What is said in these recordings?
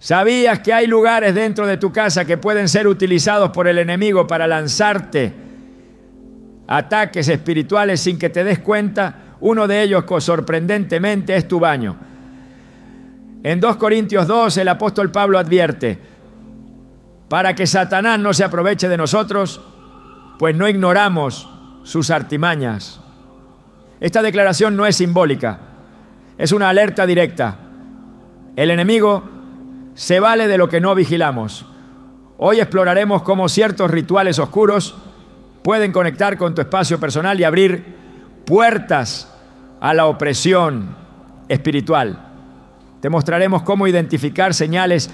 ¿Sabías que hay lugares dentro de tu casa que pueden ser utilizados por el enemigo para lanzarte ataques espirituales sin que te des cuenta? Uno de ellos, sorprendentemente, es tu baño. En 2 Corintios 2, el apóstol Pablo advierte: para que Satanás no se aproveche de nosotros, pues no ignoramos sus artimañas. Esta declaración no es simbólica, es una alerta directa. El enemigo se vale de lo que no vigilamos. Hoy exploraremos cómo ciertos rituales oscuros pueden conectar con tu espacio personal y abrir puertas a la opresión espiritual. Te mostraremos cómo identificar señales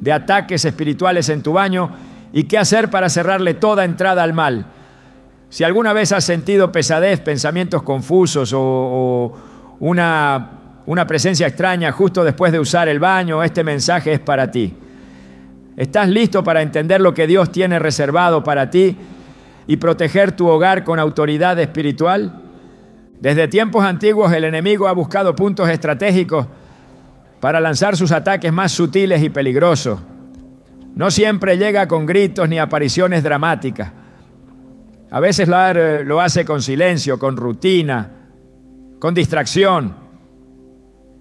de ataques espirituales en tu baño y qué hacer para cerrarle toda entrada al mal. Si alguna vez has sentido pesadez, pensamientos confusos o una presencia extraña justo después de usar el baño, este mensaje es para ti. ¿Estás listo para entender lo que Dios tiene reservado para ti y proteger tu hogar con autoridad espiritual? Desde tiempos antiguos el enemigo ha buscado puntos estratégicos para lanzar sus ataques más sutiles y peligrosos. No siempre llega con gritos ni apariciones dramáticas. A veces lo hace con silencio, con rutina, con distracción.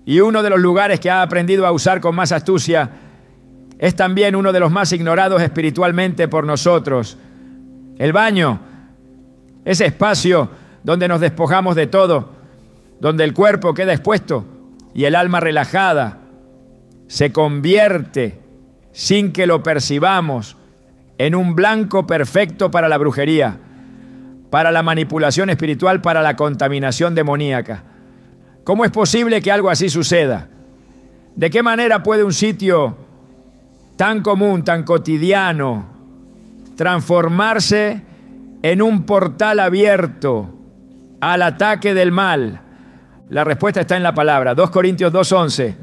Y uno de los lugares que ha aprendido a usar con más astucia es también uno de los más ignorados espiritualmente por nosotros: el baño. Ese espacio donde nos despojamos de todo, donde el cuerpo queda expuesto y el alma relajada, se convierte, sin que lo percibamos, en un blanco perfecto para la brujería, para la manipulación espiritual, para la contaminación demoníaca. ¿Cómo es posible que algo así suceda? ¿De qué manera puede un sitio tan común, tan cotidiano, transformarse en un portal abierto al ataque del mal? La respuesta está en la palabra. 2 Corintios 2:11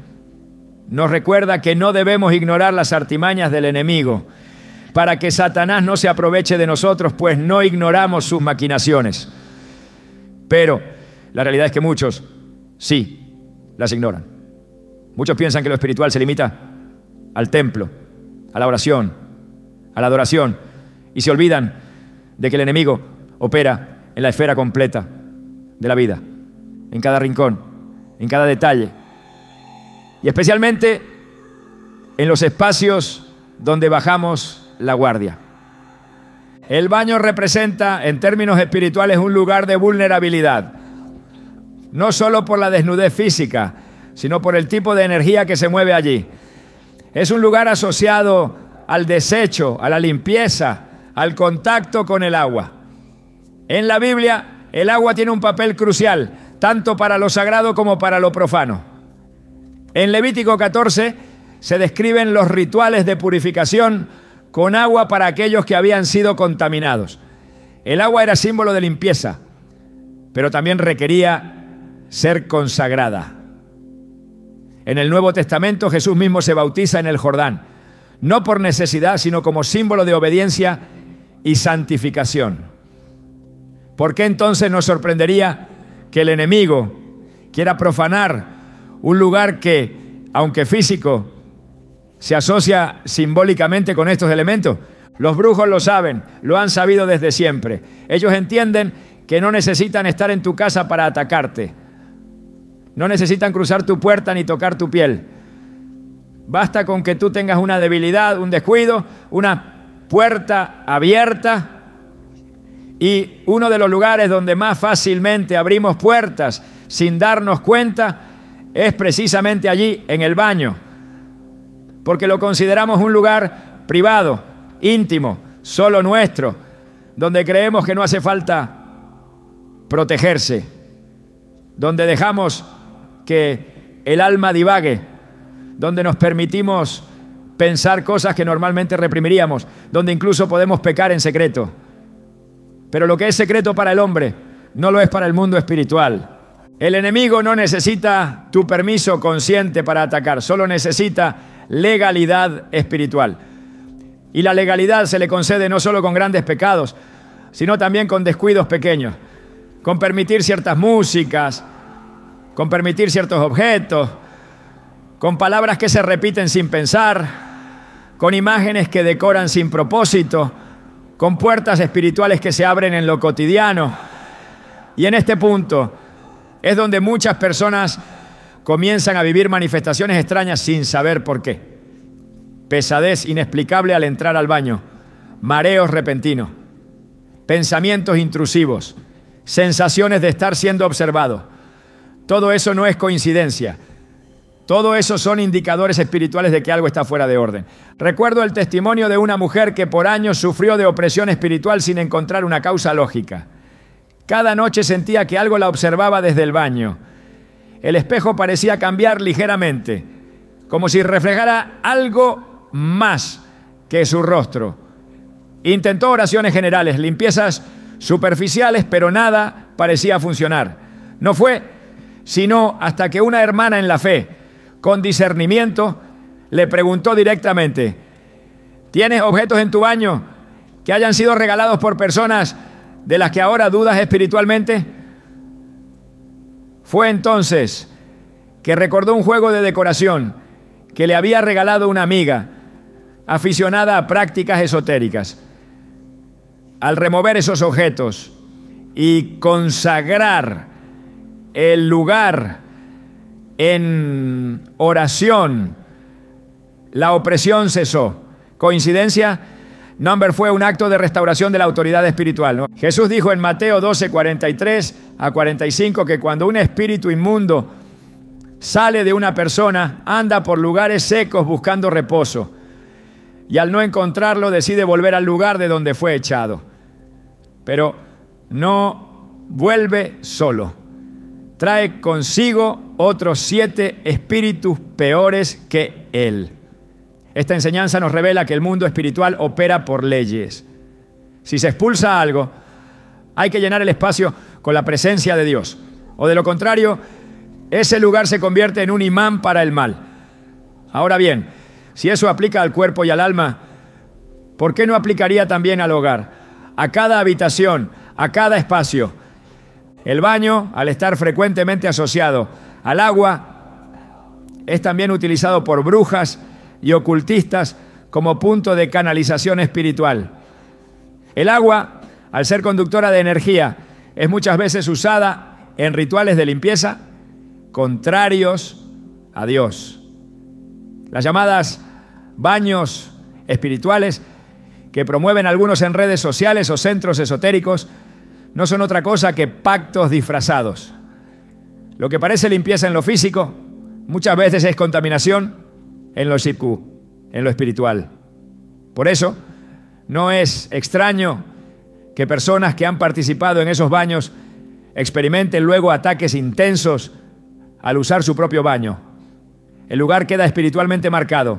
nos recuerda que no debemos ignorar las artimañas del enemigo para que Satanás no se aproveche de nosotros, pues no ignoramos sus maquinaciones. Pero la realidad es que muchos sí las ignoran. Muchos piensan que lo espiritual se limita al templo, a la oración, a la adoración, y se olvidan de que el enemigo opera en la esfera completa de la vida, en cada rincón, en cada detalle, y especialmente en los espacios donde bajamos la guardia. El baño representa, en términos espirituales, un lugar de vulnerabilidad, no solo por la desnudez física, sino por el tipo de energía que se mueve allí. Es un lugar asociado al desecho, a la limpieza, al contacto con el agua. En la Biblia, el agua tiene un papel crucial, tanto para lo sagrado como para lo profano. En Levítico 14 se describen los rituales de purificación con agua para aquellos que habían sido contaminados. El agua era símbolo de limpieza, pero también requería ser consagrada. En el Nuevo Testamento Jesús mismo se bautiza en el Jordán, no por necesidad, sino como símbolo de obediencia y santificación. ¿Por qué entonces nos sorprendería que el enemigo quiera profanar un lugar que, aunque físico, se asocia simbólicamente con estos elementos? Los brujos lo saben, lo han sabido desde siempre. Ellos entienden que no necesitan estar en tu casa para atacarte. No necesitan cruzar tu puerta ni tocar tu piel. Basta con que tú tengas una debilidad, un descuido, una puerta abierta. Y uno de los lugares donde más fácilmente abrimos puertas sin darnos cuenta es precisamente allí, en el baño. Porque lo consideramos un lugar privado, íntimo, solo nuestro, donde creemos que no hace falta protegerse, donde dejamos que el alma divague, donde nos permitimos pensar cosas que normalmente reprimiríamos, donde incluso podemos pecar en secreto. Pero lo que es secreto para el hombre no lo es para el mundo espiritual. El enemigo no necesita tu permiso consciente para atacar, solo necesita legalidad espiritual. Y la legalidad se le concede no solo con grandes pecados, sino también con descuidos pequeños, con permitir ciertas músicas, con permitir ciertos objetos, con palabras que se repiten sin pensar, con imágenes que decoran sin propósito, con puertas espirituales que se abren en lo cotidiano. Y en este punto es donde muchas personas comienzan a vivir manifestaciones extrañas sin saber por qué. Pesadez inexplicable al entrar al baño, mareos repentinos, pensamientos intrusivos, sensaciones de estar siendo observado. Todo eso no es coincidencia. Todo eso son indicadores espirituales de que algo está fuera de orden. Recuerdo el testimonio de una mujer que por años sufrió de opresión espiritual sin encontrar una causa lógica. Cada noche sentía que algo la observaba desde el baño. El espejo parecía cambiar ligeramente, como si reflejara algo más que su rostro. Intentó oraciones generales, limpiezas superficiales, pero nada parecía funcionar. No fue sino hasta que una hermana en la fe, con discernimiento, le preguntó directamente: ¿tienes objetos en tu baño que hayan sido regalados por personas de las que ahora dudas espiritualmente? Fue entonces que recordó un juego de decoración que le había regalado una amiga aficionada a prácticas esotéricas. Al remover esos objetos y consagrar el lugar en oración, la opresión cesó. ¿Coincidencia? No, fue un acto de restauración de la autoridad espiritual, ¿no? Jesús dijo en Mateo 12, 43 a 45 que cuando un espíritu inmundo sale de una persona, anda por lugares secos buscando reposo, y al no encontrarlo decide volver al lugar de donde fue echado. Pero no vuelve solo. Trae consigo otros 7 espíritus peores que él. Esta enseñanza nos revela que el mundo espiritual opera por leyes. Si se expulsa algo, hay que llenar el espacio con la presencia de Dios. O de lo contrario, ese lugar se convierte en un imán para el mal. Ahora bien, si eso aplica al cuerpo y al alma, ¿por qué no aplicaría también al hogar? A cada habitación, a cada espacio. El baño, al estar frecuentemente asociado al agua, es también utilizado por brujas y ocultistas como punto de canalización espiritual. El agua, al ser conductora de energía, es muchas veces usada en rituales de limpieza contrarios a Dios. Las llamadas baños espirituales que promueven algunos en redes sociales o centros esotéricos no son otra cosa que pactos disfrazados. Lo que parece limpieza en lo físico muchas veces es contaminación en lo psíquico, en lo espiritual. Por eso, no es extraño que personas que han participado en esos baños experimenten luego ataques intensos al usar su propio baño. El lugar queda espiritualmente marcado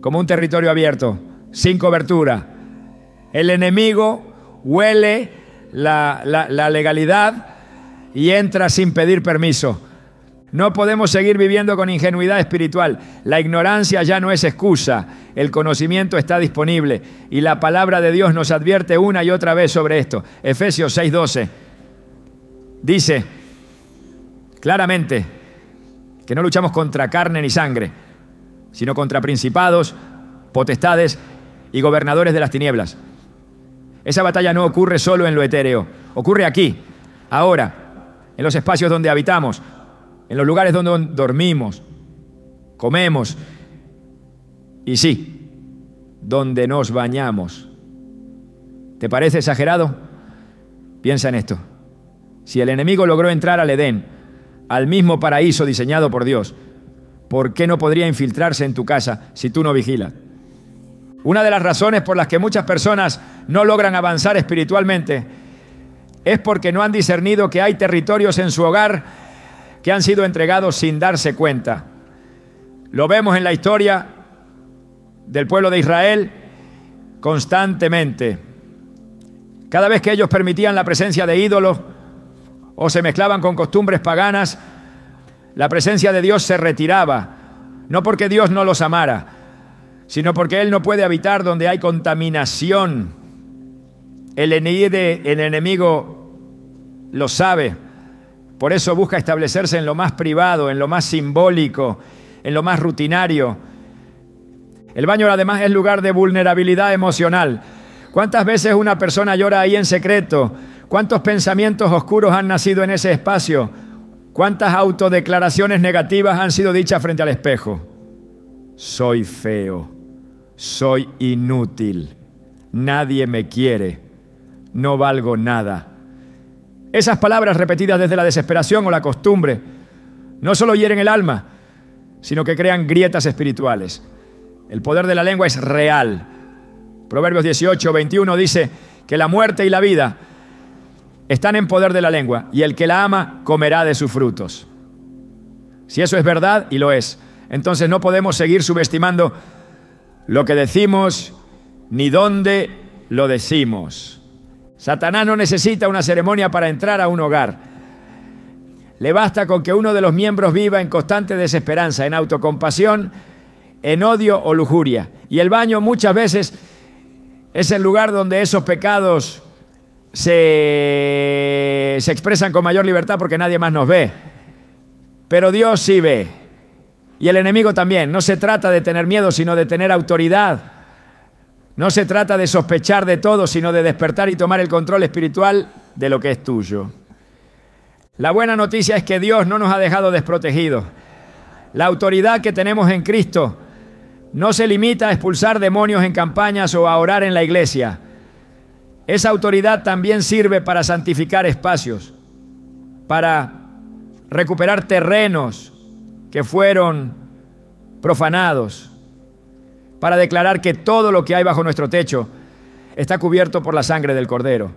como un territorio abierto, sin cobertura. El enemigo huele la legalidad y entra sin pedir permiso. No podemos seguir viviendo con ingenuidad espiritual. La ignorancia ya no es excusa. El conocimiento está disponible y la palabra de Dios nos advierte una y otra vez sobre esto. Efesios 6:12 dice claramente que no luchamos contra carne ni sangre, sino contra principados, potestades y gobernadores de las tinieblas. Esa batalla no ocurre solo en lo etéreo, ocurre aquí, ahora, en los espacios donde habitamos, en los lugares donde dormimos, comemos y sí, donde nos bañamos. ¿Te parece exagerado? Piensa en esto. Si el enemigo logró entrar al Edén, al mismo paraíso diseñado por Dios, ¿por qué no podría infiltrarse en tu casa si tú no vigilas? Una de las razones por las que muchas personas no logran avanzar espiritualmente es porque no han discernido que hay territorios en su hogar que han sido entregados sin darse cuenta. Lo vemos en la historia del pueblo de Israel constantemente. Cada vez que ellos permitían la presencia de ídolos o se mezclaban con costumbres paganas, la presencia de Dios se retiraba, no porque Dios no los amara, sino porque Él no puede habitar donde hay contaminación. El enemigo lo sabe, por eso busca establecerse en lo más privado, en lo más simbólico, en lo más rutinario. El baño además es lugar de vulnerabilidad emocional. ¿Cuántas veces una persona llora ahí en secreto? ¿Cuántos pensamientos oscuros han nacido en ese espacio? ¿Cuántas autodeclaraciones negativas han sido dichas frente al espejo? Soy feo, soy inútil, nadie me quiere, no valgo nada. Esas palabras repetidas desde la desesperación o la costumbre no solo hieren el alma, sino que crean grietas espirituales. El poder de la lengua es real. Proverbios 18:21 dice que la muerte y la vida están en poder de la lengua, y el que la ama comerá de sus frutos. Si eso es verdad, y lo es, entonces no podemos seguir subestimando lo que decimos ni dónde lo decimos. Satanás no necesita una ceremonia para entrar a un hogar. Le basta con que uno de los miembros viva en constante desesperanza, en autocompasión, en odio o lujuria. Y el baño muchas veces es el lugar donde esos pecados se expresan con mayor libertad porque nadie más nos ve. Pero Dios sí ve. Y el enemigo también. No se trata de tener miedo, sino de tener autoridad. No se trata de sospechar de todo, sino de despertar y tomar el control espiritual de lo que es tuyo. La buena noticia es que Dios no nos ha dejado desprotegidos. La autoridad que tenemos en Cristo no se limita a expulsar demonios en campañas o a orar en la iglesia. Esa autoridad también sirve para santificar espacios, para recuperar terrenos que fueron profanados, para declarar que todo lo que hay bajo nuestro techo está cubierto por la sangre del Cordero.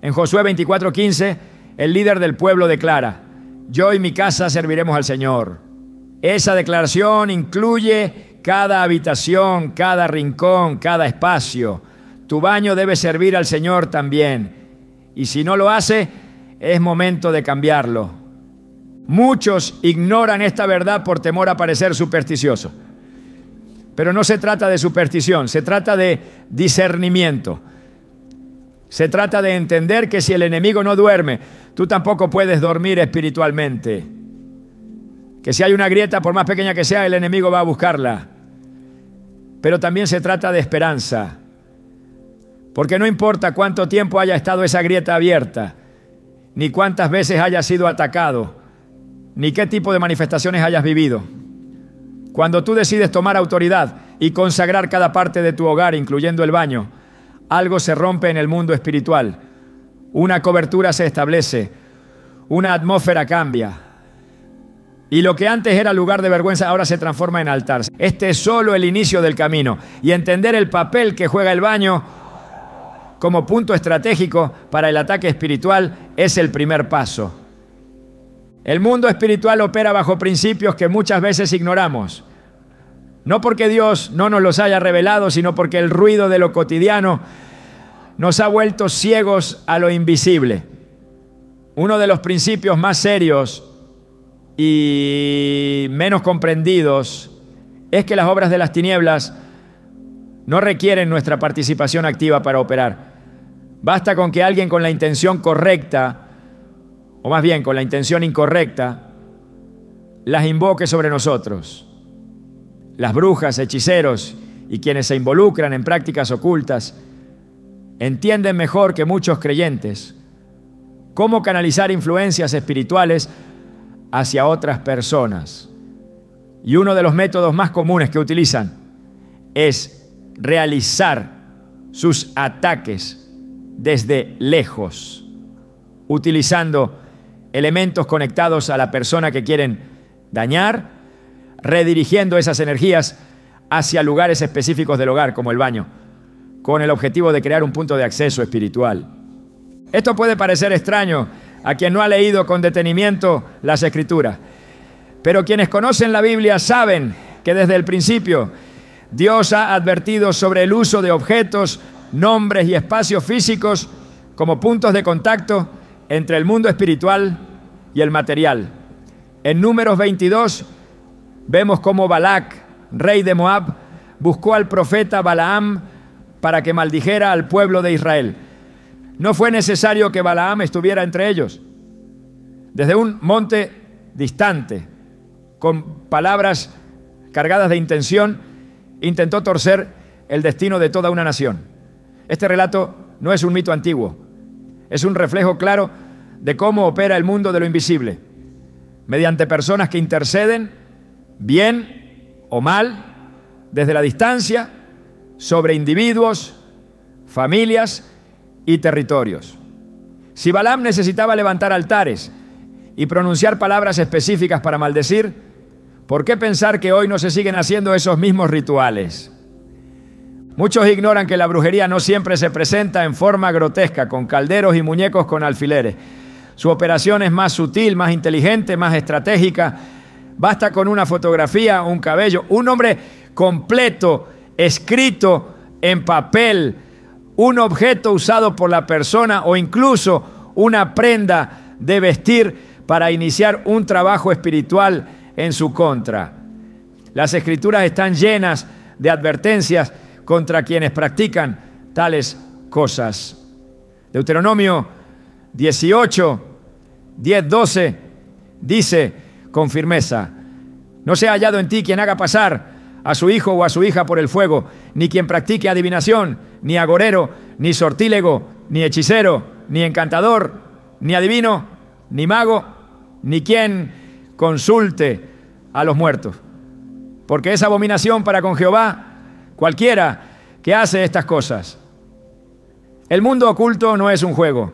En Josué 24:15, el líder del pueblo declara: yo y mi casa serviremos al Señor. Esa declaración incluye cada habitación, cada rincón, cada espacio. Tu baño debe servir al Señor también. Y si no lo hace, es momento de cambiarlo. Muchos ignoran esta verdad por temor a parecer supersticioso. Pero no se trata de superstición, se trata de discernimiento. Se trata de entender que si el enemigo no duerme, tú tampoco puedes dormir espiritualmente. Que si hay una grieta, por más pequeña que sea, el enemigo va a buscarla. Pero también se trata de esperanza. Porque no importa cuánto tiempo haya estado esa grieta abierta, ni cuántas veces hayas sido atacado, ni qué tipo de manifestaciones hayas vivido. Cuando tú decides tomar autoridad y consagrar cada parte de tu hogar, incluyendo el baño, algo se rompe en el mundo espiritual. Una cobertura se establece, una atmósfera cambia. Y lo que antes era lugar de vergüenza ahora se transforma en altar. Este es solo el inicio del camino. Y entender el papel que juega el baño como punto estratégico para el ataque espiritual es el primer paso. El mundo espiritual opera bajo principios que muchas veces ignoramos. No porque Dios no nos los haya revelado, sino porque el ruido de lo cotidiano nos ha vuelto ciegos a lo invisible. Uno de los principios más serios y menos comprendidos es que las obras de las tinieblas no requieren nuestra participación activa para operar. Basta con que alguien con la intención correcta, o más bien con la intención incorrecta, las invoque sobre nosotros. Las brujas, hechiceros y quienes se involucran en prácticas ocultas entienden mejor que muchos creyentes cómo canalizar influencias espirituales hacia otras personas. Y uno de los métodos más comunes que utilizan es realizar sus ataques desde lejos, utilizando elementos conectados a la persona que quieren dañar, redirigiendo esas energías hacia lugares específicos del hogar, como el baño, con el objetivo de crear un punto de acceso espiritual. Esto puede parecer extraño a quien no ha leído con detenimiento las Escrituras, pero quienes conocen la Biblia saben que desde el principio Dios ha advertido sobre el uso de objetos, nombres y espacios físicos como puntos de contacto entre el mundo espiritual y el material. En Números 22 vemos cómo Balac, rey de Moab, buscó al profeta Balaam para que maldijera al pueblo de Israel. No fue necesario que Balaam estuviera entre ellos. Desde un monte distante, con palabras cargadas de intención, intentó torcer el destino de toda una nación. Este relato no es un mito antiguo, es un reflejo claro de cómo opera el mundo de lo invisible, mediante personas que interceden, bien o mal, desde la distancia, sobre individuos, familias y territorios. Si Balaam necesitaba levantar altares y pronunciar palabras específicas para maldecir, ¿por qué pensar que hoy no se siguen haciendo esos mismos rituales? Muchos ignoran que la brujería no siempre se presenta en forma grotesca, con calderos y muñecos con alfileres. Su operación es más sutil, más inteligente, más estratégica. Basta con una fotografía, un cabello, un nombre completo, escrito en papel, un objeto usado por la persona o incluso una prenda de vestir para iniciar un trabajo espiritual en su contra. Las Escrituras están llenas de advertencias contra quienes practican tales cosas. Deuteronomio 18, 10, 12 dice con firmeza: no sea hallado en ti quien haga pasar a su hijo o a su hija por el fuego, ni quien practique adivinación, ni agorero, ni sortílego, ni hechicero, ni encantador, ni adivino, ni mago, ni quien consulte a los muertos. Porque es abominación para con Jehová cualquiera que hace estas cosas. El mundo oculto no es un juego,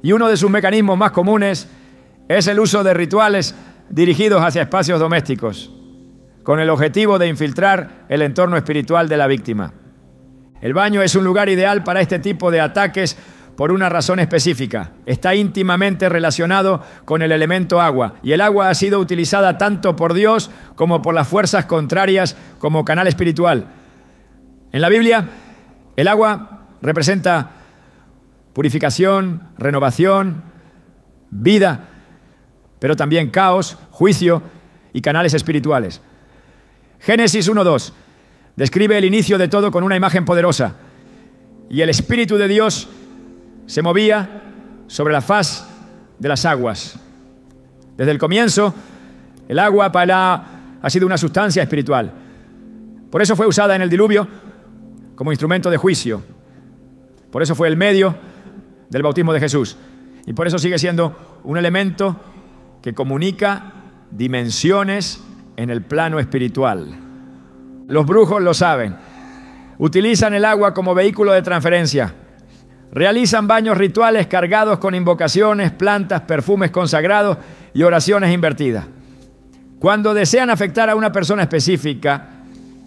y uno de sus mecanismos más comunes es el uso de rituales dirigidos hacia espacios domésticos, con el objetivo de infiltrar el entorno espiritual de la víctima. El baño es un lugar ideal para este tipo de ataques por una razón específica. Está íntimamente relacionado con el elemento agua, y el agua ha sido utilizada tanto por Dios como por las fuerzas contrarias como canal espiritual. En la Biblia, el agua representa purificación, renovación, vida, pero también caos, juicio y canales espirituales. Génesis 1:2 describe el inicio de todo con una imagen poderosa. Y el Espíritu de Dios se movía sobre la faz de las aguas. Desde el comienzo, el agua ha sido una sustancia espiritual. Por eso fue usada en el diluvio como instrumento de juicio. Por eso fue el medio del bautismo de Jesús. Y por eso sigue siendo un elemento que comunica dimensiones en el plano espiritual. Los brujos lo saben. Utilizan el agua como vehículo de transferencia. Realizan baños rituales cargados con invocaciones, plantas, perfumes consagrados y oraciones invertidas. Cuando desean afectar a una persona específica,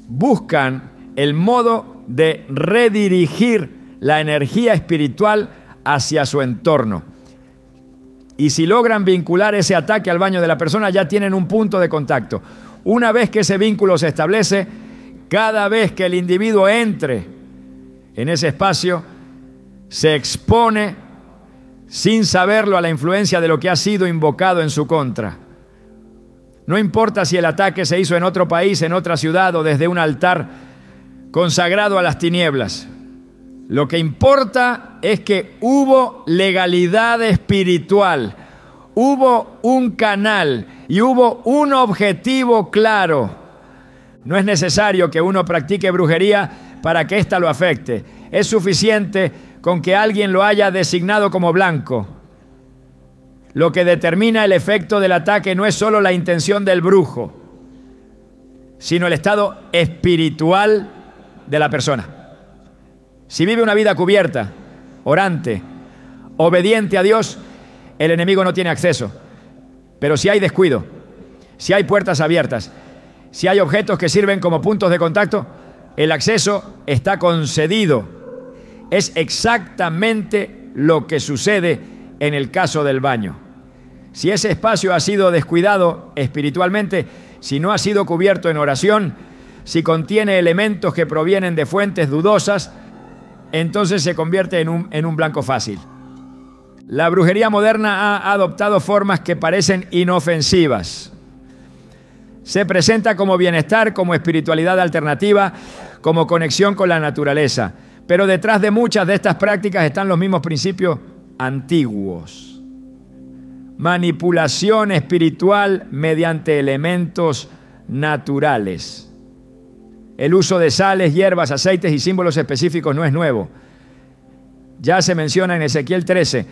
buscan el modo de redirigir la energía espiritual hacia su entorno. Y si logran vincular ese ataque al baño de la persona, ya tienen un punto de contacto. Una vez que ese vínculo se establece, cada vez que el individuo entre en ese espacio, se expone sin saberlo a la influencia de lo que ha sido invocado en su contra. No importa si el ataque se hizo en otro país, en otra ciudad o desde un altar consagrado a las tinieblas. Lo que importa es que hubo legalidad espiritual, hubo un canal y hubo un objetivo claro. No es necesario que uno practique brujería para que ésta lo afecte. Es suficiente con que alguien lo haya designado como blanco. Lo que determina el efecto del ataque no es solo la intención del brujo, sino el estado espiritual de la persona. Si vive una vida cubierta, orante, obediente a Dios, el enemigo no tiene acceso. Pero si hay descuido, si hay puertas abiertas, si hay objetos que sirven como puntos de contacto, el acceso está concedido. Es exactamente lo que sucede en el caso del baño. Si ese espacio ha sido descuidado espiritualmente, si no ha sido cubierto en oración, si contiene elementos que provienen de fuentes dudosas, entonces se convierte en un blanco fácil. La brujería moderna ha adoptado formas que parecen inofensivas. Se presenta como bienestar, como espiritualidad alternativa, como conexión con la naturaleza. Pero detrás de muchas de estas prácticas están los mismos principios antiguos. manipulación espiritual mediante elementos naturales. El uso de sales, hierbas, aceites y símbolos específicos no es nuevo. Ya se menciona en Ezequiel 13,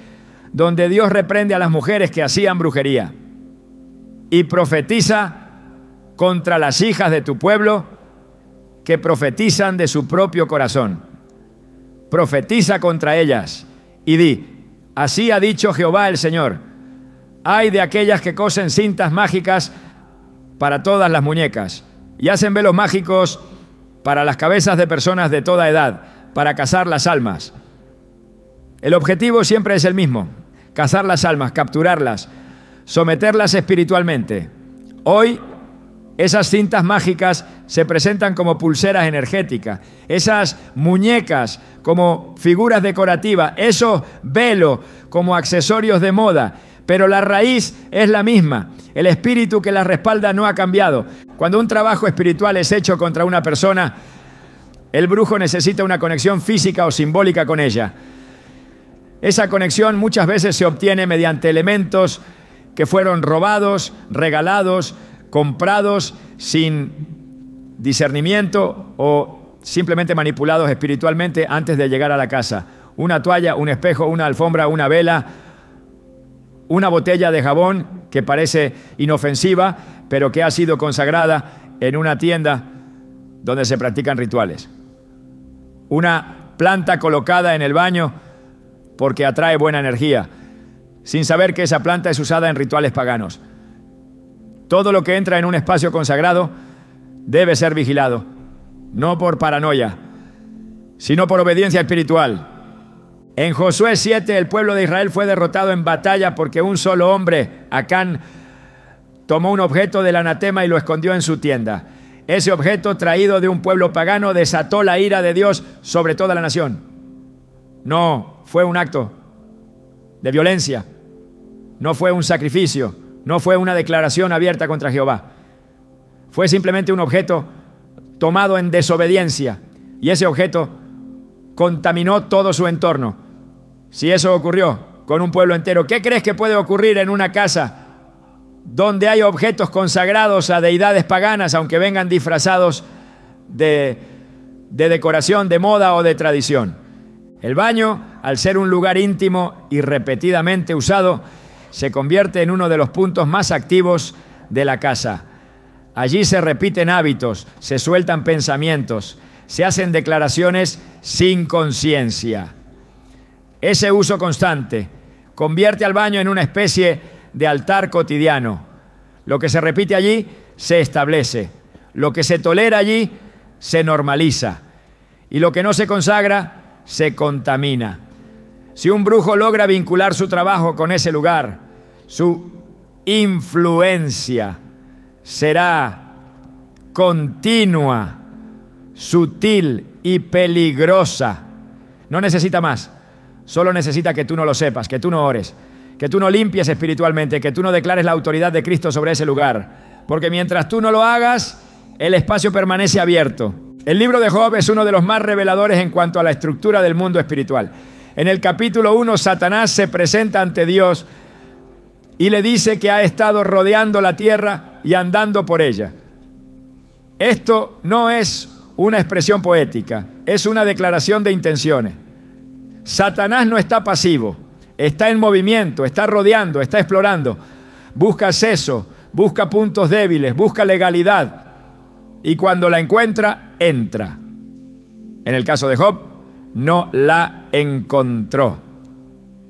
donde Dios reprende a las mujeres que hacían brujería y profetiza contra las hijas de tu pueblo que profetizan de su propio corazón. Profetiza contra ellas y di: así ha dicho Jehová el Señor, ay de aquellas que cosen cintas mágicas para todas las muñecas y hacen velos mágicos para las cabezas de personas de toda edad, para cazar las almas. El objetivo siempre es el mismo: cazar las almas, capturarlas, someterlas espiritualmente. Hoy, esas cintas mágicas se presentan como pulseras energéticas, esas muñecas como figuras decorativas, esos velos como accesorios de moda, pero la raíz es la misma. El espíritu que las respalda no ha cambiado. Cuando un trabajo espiritual es hecho contra una persona, el brujo necesita una conexión física o simbólica con ella. Esa conexión muchas veces se obtiene mediante elementos que fueron robados, regalados, comprados sin discernimiento o simplemente manipulados espiritualmente antes de llegar a la casa. Una toalla, un espejo, una alfombra, una vela, una botella de jabón que parece inofensiva, pero que ha sido consagrada en una tienda donde se practican rituales. Una planta colocada en el baño porque atrae buena energía, sin saber que esa planta es usada en rituales paganos. Todo lo que entra en un espacio consagrado debe ser vigilado, no por paranoia, sino por obediencia espiritual. En Josué 7, el pueblo de Israel fue derrotado en batalla porque un solo hombre, Acán, tomó un objeto del anatema y lo escondió en su tienda. Ese objeto, traído de un pueblo pagano, desató la ira de Dios sobre toda la nación. No fue un acto de violencia, no fue un sacrificio, no fue una declaración abierta contra Jehová. Fue simplemente un objeto tomado en desobediencia y ese objeto contaminó todo su entorno. Si eso ocurrió con un pueblo entero, ¿qué crees que puede ocurrir en una casa donde hay objetos consagrados a deidades paganas, aunque vengan disfrazados de decoración, de moda o de tradición? El baño, al ser un lugar íntimo y repetidamente usado, se convierte en uno de los puntos más activos de la casa. Allí se repiten hábitos, se sueltan pensamientos, se hacen declaraciones sin conciencia. Ese uso constante convierte al baño en una especie de altar cotidiano. Lo que se repite allí se establece. Lo que se tolera allí se normaliza. Y lo que no se consagra se contamina. Si un brujo logra vincular su trabajo con ese lugar, su influencia será continua, sutil y peligrosa. No necesita más. Solo necesita que tú no lo sepas, que tú no ores, que tú no limpies espiritualmente, que tú no declares la autoridad de Cristo sobre ese lugar. Porque mientras tú no lo hagas, el espacio permanece abierto. El libro de Job es uno de los más reveladores en cuanto a la estructura del mundo espiritual. En el capítulo 1, Satanás se presenta ante Dios y le dice que ha estado rodeando la tierra y andando por ella. Esto no es una expresión poética, es una declaración de intenciones. Satanás no está pasivo, está en movimiento, está rodeando, está explorando. Busca acceso, busca puntos débiles, busca legalidad. Y cuando la encuentra, entra. En el caso de Job, no la encontró.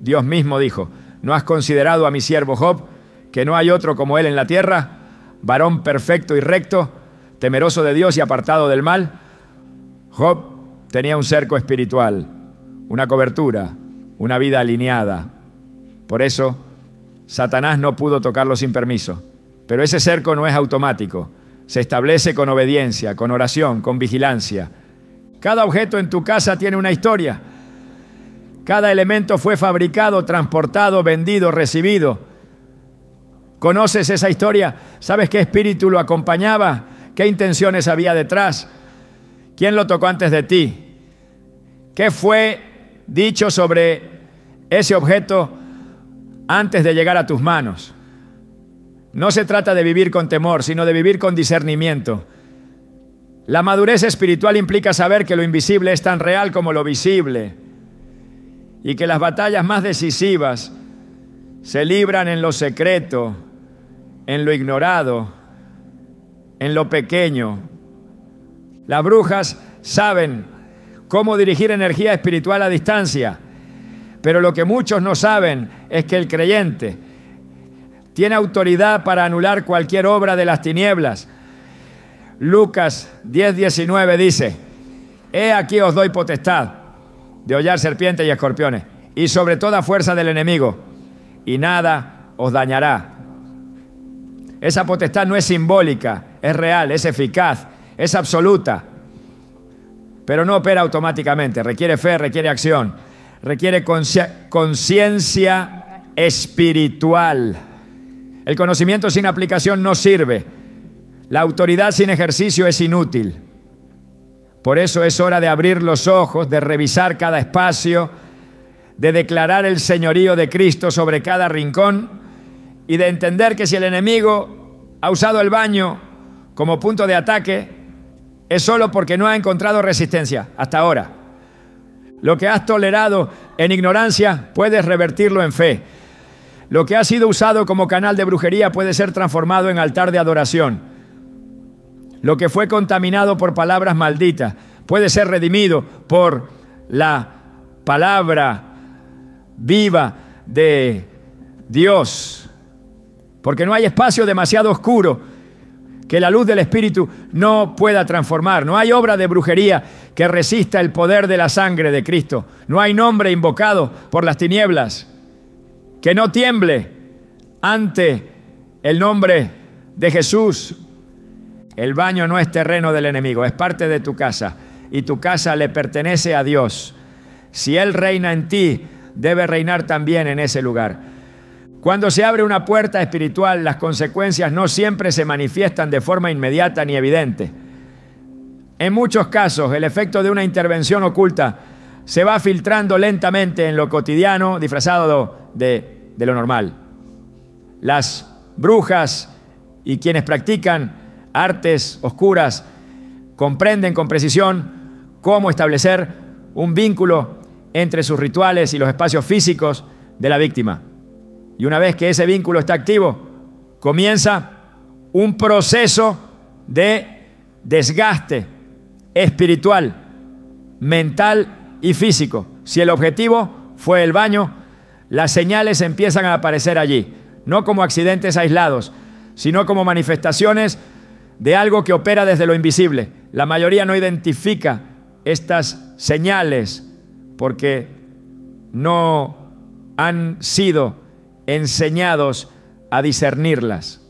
Dios mismo dijo: ¿no has considerado a mi siervo Job, que no hay otro como él en la tierra, varón perfecto y recto, temeroso de Dios y apartado del mal? Job tenía un cerco espiritual, una cobertura, una vida alineada. Por eso, Satanás no pudo tocarlo sin permiso. Pero ese cerco no es automático. Se establece con obediencia, con oración, con vigilancia. Cada objeto en tu casa tiene una historia. Cada elemento fue fabricado, transportado, vendido, recibido. ¿Conoces esa historia? ¿Sabes qué espíritu lo acompañaba? ¿Qué intenciones había detrás? ¿Quién lo tocó antes de ti? ¿Qué fue dicho sobre ese objeto antes de llegar a tus manos. No se trata de vivir con temor, sino de vivir con discernimiento. La madurez espiritual implica saber que lo invisible es tan real como lo visible y que las batallas más decisivas se libran en lo secreto, en lo ignorado, en lo pequeño. Las brujas saben cómo dirigir energía espiritual a distancia, pero lo que muchos no saben es que el creyente tiene autoridad para anular cualquier obra de las tinieblas. Lucas 10:19 dice: He aquí os doy potestad de hollar serpientes y escorpiones, y sobre toda fuerza del enemigo, y nada os dañará. Esa potestad no es simbólica, es real, es eficaz, es absoluta, pero no opera automáticamente. Requiere fe, requiere acción, requiere conciencia espiritual. El conocimiento sin aplicación no sirve. La autoridad sin ejercicio es inútil. Por eso es hora de abrir los ojos, de revisar cada espacio, de declarar el señorío de Cristo sobre cada rincón y de entender que si el enemigo ha usado el baño como punto de ataque, es solo porque no ha encontrado resistencia hasta ahora. Lo que has tolerado en ignorancia, puedes revertirlo en fe. Lo que ha sido usado como canal de brujería puede ser transformado en altar de adoración. Lo que fue contaminado por palabras malditas puede ser redimido por la palabra viva de Dios. Porque no hay espacio demasiado oscuro que la luz del Espíritu no pueda transformar. No hay obra de brujería que resista el poder de la sangre de Cristo. No hay nombre invocado por las tinieblas que no tiemble ante el nombre de Jesús. El baño no es terreno del enemigo, es parte de tu casa y tu casa le pertenece a Dios. Si Él reina en ti, debe reinar también en ese lugar. Cuando se abre una puerta espiritual, las consecuencias no siempre se manifiestan de forma inmediata ni evidente. En muchos casos, el efecto de una intervención oculta se va filtrando lentamente en lo cotidiano, disfrazado de lo normal. Las brujas y quienes practican artes oscuras comprenden con precisión cómo establecer un vínculo entre sus rituales y los espacios físicos de la víctima. Y una vez que ese vínculo está activo, comienza un proceso de desgaste espiritual, mental y físico. Si el objetivo fue el baño, las señales empiezan a aparecer allí, no como accidentes aislados, sino como manifestaciones de algo que opera desde lo invisible. La mayoría no identifica estas señales porque no han sido enseñados a discernirlas.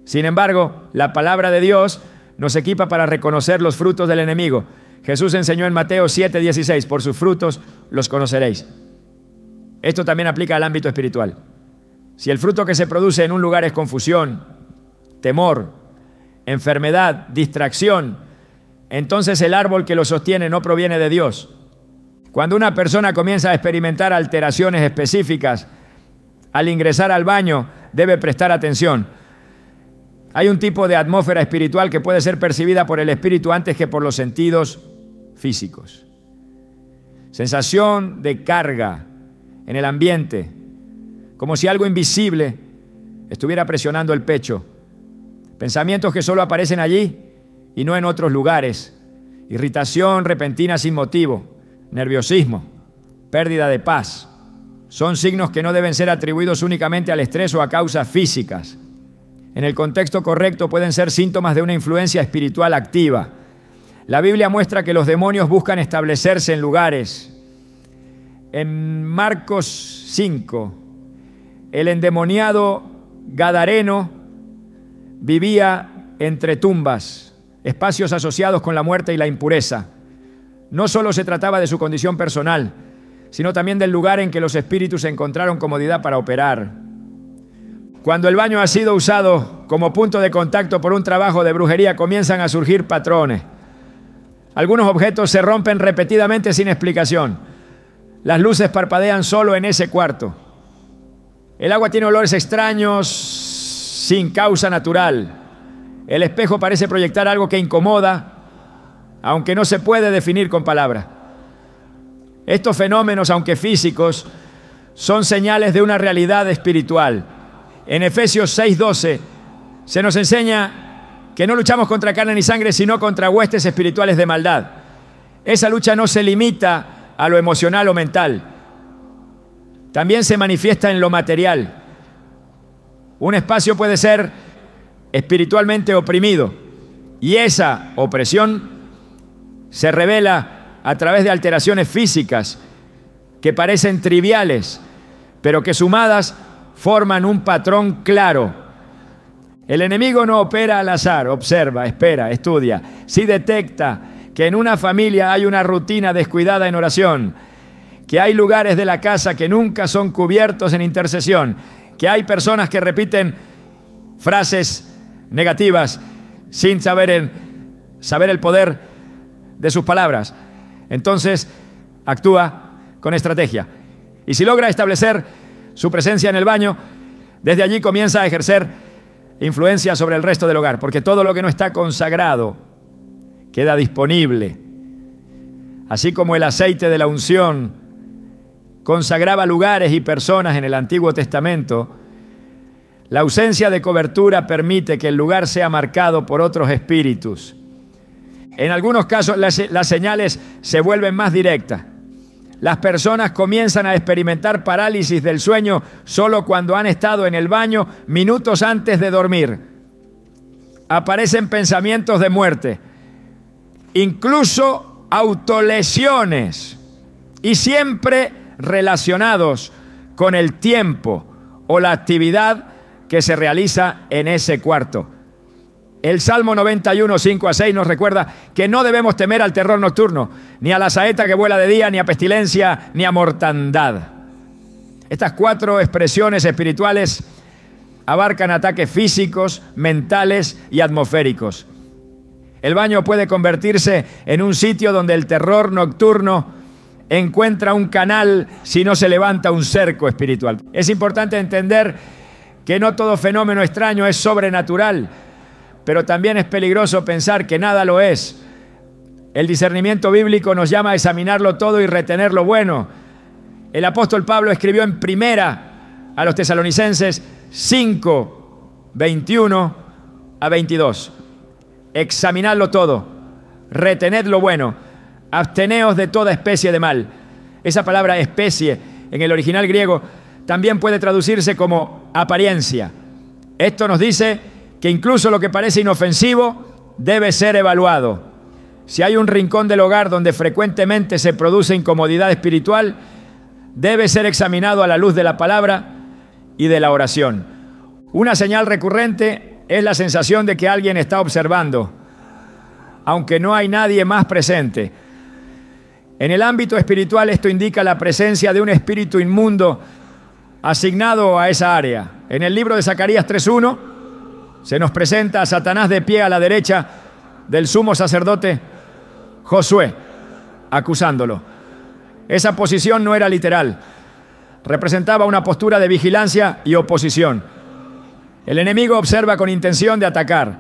Sin embargo, la palabra de Dios nos equipa para reconocer los frutos del enemigo. Jesús enseñó en Mateo 7:16: por sus frutos los conoceréis. Esto también aplica al ámbito espiritual. Si el fruto que se produce en un lugar es confusión, temor, enfermedad, distracción, entonces el árbol que lo sostiene no proviene de Dios. Cuando una persona comienza a experimentar alteraciones específicas al ingresar al baño, debe prestar atención. Hay un tipo de atmósfera espiritual que puede ser percibida por el espíritu antes que por los sentidos físicos. Sensación de carga en el ambiente, como si algo invisible estuviera presionando el pecho. Pensamientos que solo aparecen allí y no en otros lugares. Irritación repentina sin motivo, nerviosismo, pérdida de paz. Son signos que no deben ser atribuidos únicamente al estrés o a causas físicas. En el contexto correcto pueden ser síntomas de una influencia espiritual activa. La Biblia muestra que los demonios buscan establecerse en lugares. En Marcos 5, el endemoniado gadareno vivía entre tumbas, espacios asociados con la muerte y la impureza. No solo se trataba de su condición personal, sino también del lugar en que los espíritus encontraron comodidad para operar. Cuando el baño ha sido usado como punto de contacto por un trabajo de brujería, comienzan a surgir patrones. Algunos objetos se rompen repetidamente sin explicación. Las luces parpadean solo en ese cuarto. El agua tiene olores extraños sin causa natural. El espejo parece proyectar algo que incomoda, aunque no se puede definir con palabras. Estos fenómenos, aunque físicos, son señales de una realidad espiritual. En Efesios 6:12 se nos enseña que no luchamos contra carne ni sangre, sino contra huestes espirituales de maldad. Esa lucha no se limita a lo emocional o mental. También se manifiesta en lo material. Un espacio puede ser espiritualmente oprimido y esa opresión se revela a través de alteraciones físicas que parecen triviales, pero que sumadas forman un patrón claro. El enemigo no opera al azar, observa, espera, estudia. Si detecta que en una familia hay una rutina descuidada en oración, que hay lugares de la casa que nunca son cubiertos en intercesión, que hay personas que repiten frases negativas sin saber el poder de sus palabras, entonces actúa con estrategia. Y si logra establecer su presencia en el baño, desde allí comienza a ejercer influencia sobre el resto del hogar, porque todo lo que no está consagrado queda disponible. Así como el aceite de la unción consagraba lugares y personas en el Antiguo Testamento, la ausencia de cobertura permite que el lugar sea marcado por otros espíritus. En algunos casos las señales se vuelven más directas. Las personas comienzan a experimentar parálisis del sueño solo cuando han estado en el baño minutos antes de dormir. Aparecen pensamientos de muerte, incluso autolesiones, y siempre relacionados con el tiempo o la actividad que se realiza en ese cuarto. El Salmo 91, 5 a 6 nos recuerda que no debemos temer al terror nocturno, ni a la saeta que vuela de día, ni a pestilencia, ni a mortandad. Estas 4 expresiones espirituales abarcan ataques físicos, mentales y atmosféricos. El baño puede convertirse en un sitio donde el terror nocturno encuentra un canal si no se levanta un cerco espiritual. Es importante entender que no todo fenómeno extraño es sobrenatural, pero también es peligroso pensar que nada lo es. El discernimiento bíblico nos llama a examinarlo todo y retener lo bueno. El apóstol Pablo escribió en primera a los tesalonicenses 5, 21 a 22. Examinadlo todo, retened lo bueno, absteneos de toda especie de mal. Esa palabra especie en el original griego también puede traducirse como apariencia. Esto nos dice que incluso lo que parece inofensivo debe ser evaluado. Si hay un rincón del hogar donde frecuentemente se produce incomodidad espiritual, debe ser examinado a la luz de la palabra y de la oración. Una señal recurrente es la sensación de que alguien está observando, aunque no hay nadie más presente. En el ámbito espiritual esto indica la presencia de un espíritu inmundo asignado a esa área. En el libro de Zacarías 3:1 se nos presenta a Satanás de pie a la derecha del sumo sacerdote Josué, acusándolo. Esa posición no era literal, representaba una postura de vigilancia y oposición. El enemigo observa con intención de atacar,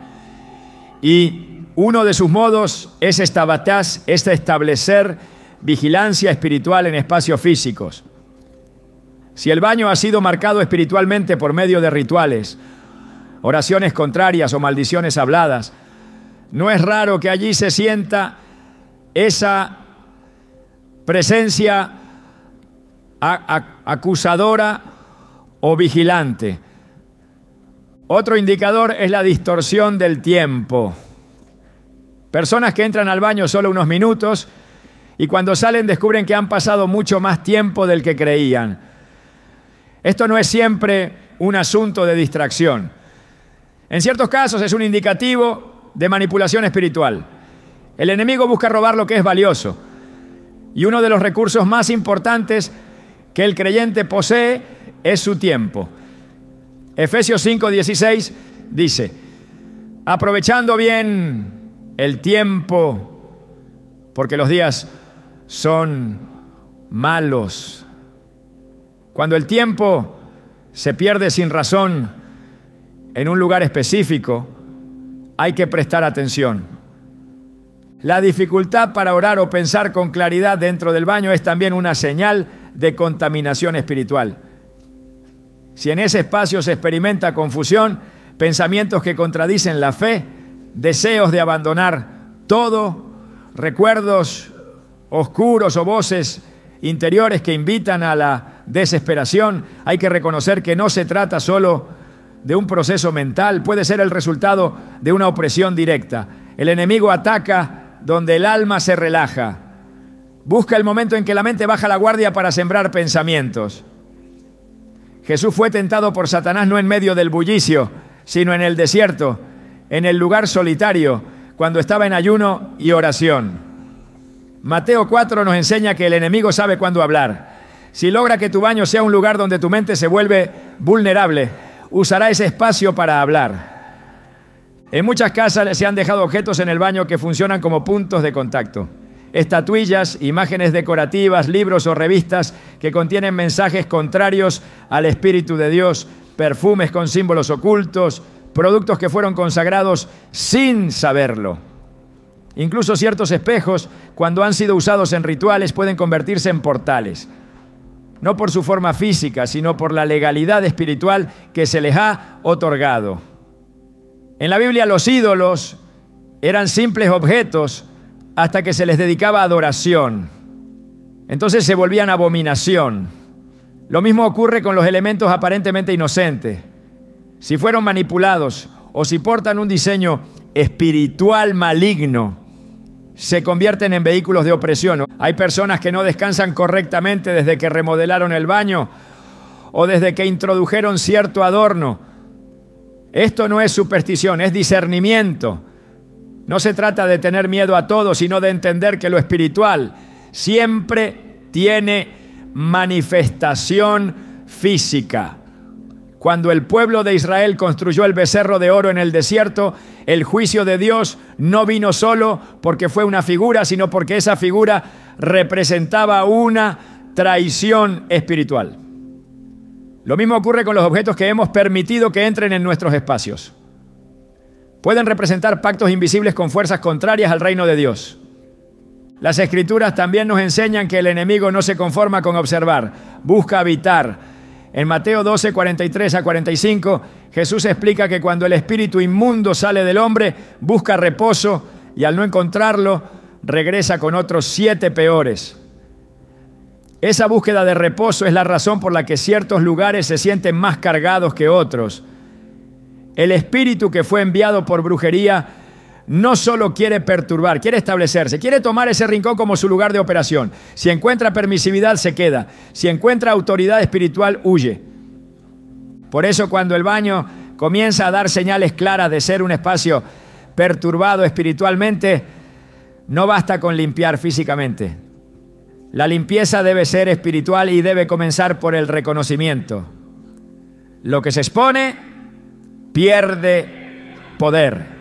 y uno de sus modos es establecer vigilancia espiritual en espacios físicos. Si el baño ha sido marcado espiritualmente por medio de rituales, oraciones contrarias o maldiciones habladas, no es raro que allí se sienta esa presencia acusadora o vigilante. Otro indicador es la distorsión del tiempo. Personas que entran al baño solo unos minutos y cuando salen descubren que han pasado mucho más tiempo del que creían. Esto no es siempre un asunto de distracción. En ciertos casos es un indicativo de manipulación espiritual. El enemigo busca robar lo que es valioso. Y uno de los recursos más importantes que el creyente posee es su tiempo. Efesios 5:16 dice: aprovechando bien el tiempo, porque los días son malos. Cuando el tiempo se pierde sin razón en un lugar específico, hay que prestar atención. La dificultad para orar o pensar con claridad dentro del baño es también una señal de contaminación espiritual. Si en ese espacio se experimenta confusión, pensamientos que contradicen la fe, deseos de abandonar todo, recuerdos oscuros o voces interiores que invitan a la desesperación, hay que reconocer que no se trata solo de un proceso mental, puede ser el resultado de una opresión directa. El enemigo ataca donde el alma se relaja. Busca el momento en que la mente baja la guardia para sembrar pensamientos. Jesús fue tentado por Satanás no en medio del bullicio, sino en el desierto, en el lugar solitario, cuando estaba en ayuno y oración. Mateo 4 nos enseña que el enemigo sabe cuándo hablar. Si logra que tu baño sea un lugar donde tu mente se vuelve vulnerable, usará ese espacio para hablar. En muchas casas se han dejado objetos en el baño que funcionan como puntos de contacto. Estatuillas, imágenes decorativas, libros o revistas que contienen mensajes contrarios al Espíritu de Dios, perfumes con símbolos ocultos, productos que fueron consagrados sin saberlo. Incluso ciertos espejos, cuando han sido usados en rituales, pueden convertirse en portales. No por su forma física, sino por la legalidad espiritual que se les ha otorgado. En la Biblia los ídolos eran simples objetos hasta que se les dedicaba adoración. Entonces se volvían abominación. Lo mismo ocurre con los elementos aparentemente inocentes. Si fueron manipulados o si portan un diseño espiritual maligno, se convierten en vehículos de opresión. Hay personas que no descansan correctamente desde que remodelaron el baño o desde que introdujeron cierto adorno. Esto no es superstición, es discernimiento. No se trata de tener miedo a todo, sino de entender que lo espiritual siempre tiene manifestación física. Cuando el pueblo de Israel construyó el becerro de oro en el desierto, el juicio de Dios no vino solo porque fue una figura, sino porque esa figura representaba una traición espiritual. Lo mismo ocurre con los objetos que hemos permitido que entren en nuestros espacios. Pueden representar pactos invisibles con fuerzas contrarias al reino de Dios. Las Escrituras también nos enseñan que el enemigo no se conforma con observar, busca habitar. En Mateo 12, 43 a 45, Jesús explica que cuando el espíritu inmundo sale del hombre, busca reposo y al no encontrarlo, regresa con otros 7 peores. Esa búsqueda de reposo es la razón por la que ciertos lugares se sienten más cargados que otros. El espíritu que fue enviado por brujería no solo quiere perturbar, quiere establecerse, quiere tomar ese rincón como su lugar de operación. Si encuentra permisividad, se queda. Si encuentra autoridad espiritual, huye. Por eso, cuando el baño comienza a dar señales claras de ser un espacio perturbado espiritualmente, no basta con limpiar físicamente. La limpieza debe ser espiritual y debe comenzar por el reconocimiento. Lo que se expone pierde poder.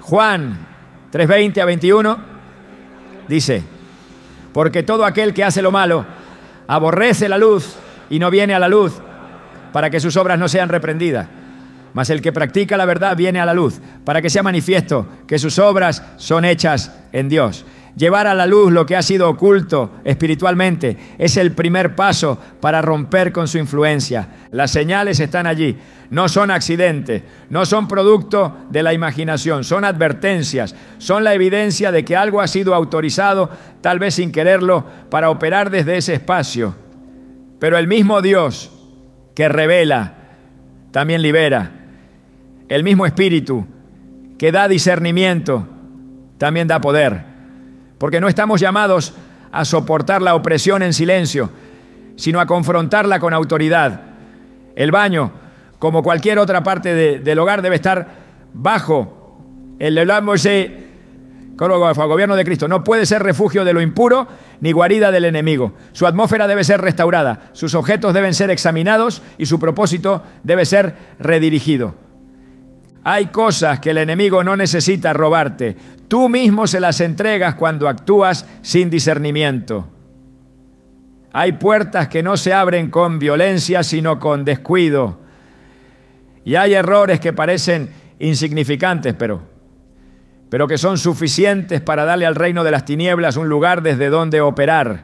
Juan 3:20 a 21 dice: porque todo aquel que hace lo malo aborrece la luz y no viene a la luz para que sus obras no sean reprendidas. Mas el que practica la verdad viene a la luz para que sea manifiesto que sus obras son hechas en Dios. Llevar a la luz lo que ha sido oculto espiritualmente es el primer paso para romper con su influencia. Las señales están allí, no son accidentes, no son producto de la imaginación, son advertencias, son la evidencia de que algo ha sido autorizado, tal vez sin quererlo, para operar desde ese espacio. Pero el mismo Dios que revela, también libera. El mismo Espíritu que da discernimiento, también da poder. Porque no estamos llamados a soportar la opresión en silencio, sino a confrontarla con autoridad. El baño, como cualquier otra parte del hogar, debe estar bajo el gobierno de Cristo. No puede ser refugio de lo impuro ni guarida del enemigo. Su atmósfera debe ser restaurada, sus objetos deben ser examinados y su propósito debe ser redirigido. Hay cosas que el enemigo no necesita robarte. Tú mismo se las entregas cuando actúas sin discernimiento. Hay puertas que no se abren con violencia, sino con descuido. Y hay errores que parecen insignificantes, pero que son suficientes para darle al reino de las tinieblas un lugar desde donde operar.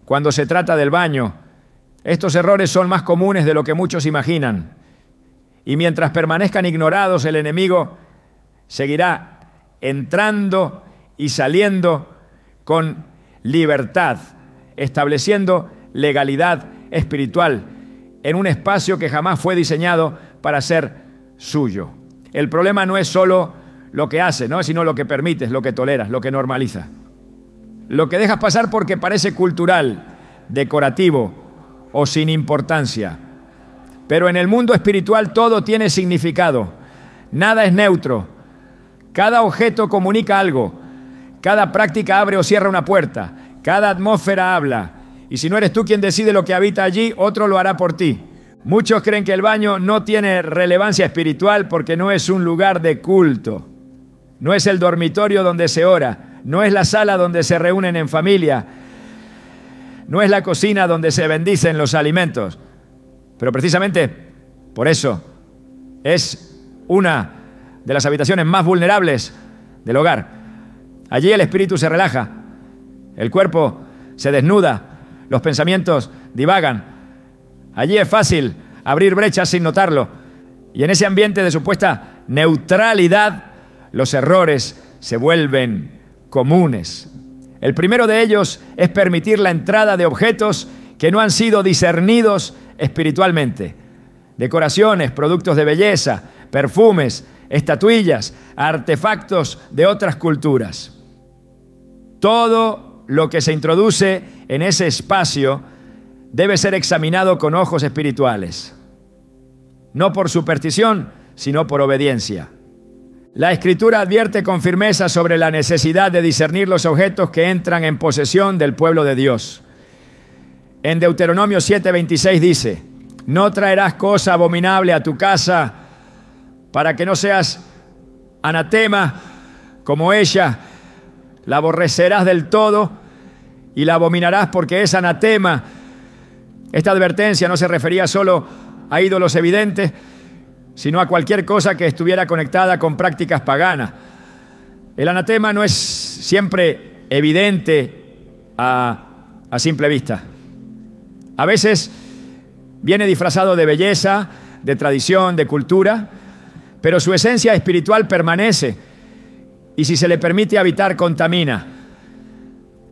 Cuando se trata del baño, estos errores son más comunes de lo que muchos imaginan. Y mientras permanezcan ignorados, el enemigo seguirá entrando y saliendo con libertad, estableciendo legalidad espiritual en un espacio que jamás fue diseñado para ser suyo. El problema no es solo lo que hace, ¿no?, sino lo que permites, lo que toleras, lo que normaliza. Lo que dejas pasar porque parece cultural, decorativo o sin importancia. Pero en el mundo espiritual todo tiene significado. Nada es neutro. Cada objeto comunica algo. Cada práctica abre o cierra una puerta. Cada atmósfera habla. Y si no eres tú quien decide lo que habita allí, otro lo hará por ti. Muchos creen que el baño no tiene relevancia espiritual porque no es un lugar de culto. No es el dormitorio donde se ora. No es la sala donde se reúnen en familia. No es la cocina donde se bendicen los alimentos. Pero precisamente por eso es una de las habitaciones más vulnerables del hogar. Allí el espíritu se relaja, el cuerpo se desnuda, los pensamientos divagan. Allí es fácil abrir brechas sin notarlo. Y en ese ambiente de supuesta neutralidad, los errores se vuelven comunes. El primero de ellos es permitir la entrada de objetos que no han sido discernidos espiritualmente. Decoraciones, productos de belleza, perfumes, estatuillas, artefactos de otras culturas. Todo lo que se introduce en ese espacio debe ser examinado con ojos espirituales. No por superstición, sino por obediencia. La Escritura advierte con firmeza sobre la necesidad de discernir los objetos que entran en posesión del pueblo de Dios. En Deuteronomio 7:26 dice: no traerás cosa abominable a tu casa para que no seas anatema como ella. La aborrecerás del todo y la abominarás porque es anatema. Esta advertencia no se refería solo a ídolos evidentes, sino a cualquier cosa que estuviera conectada con prácticas paganas. El anatema no es siempre evidente a simple vista. A veces viene disfrazado de belleza, de tradición, de cultura, pero su esencia espiritual permanece y si se le permite habitar, contamina.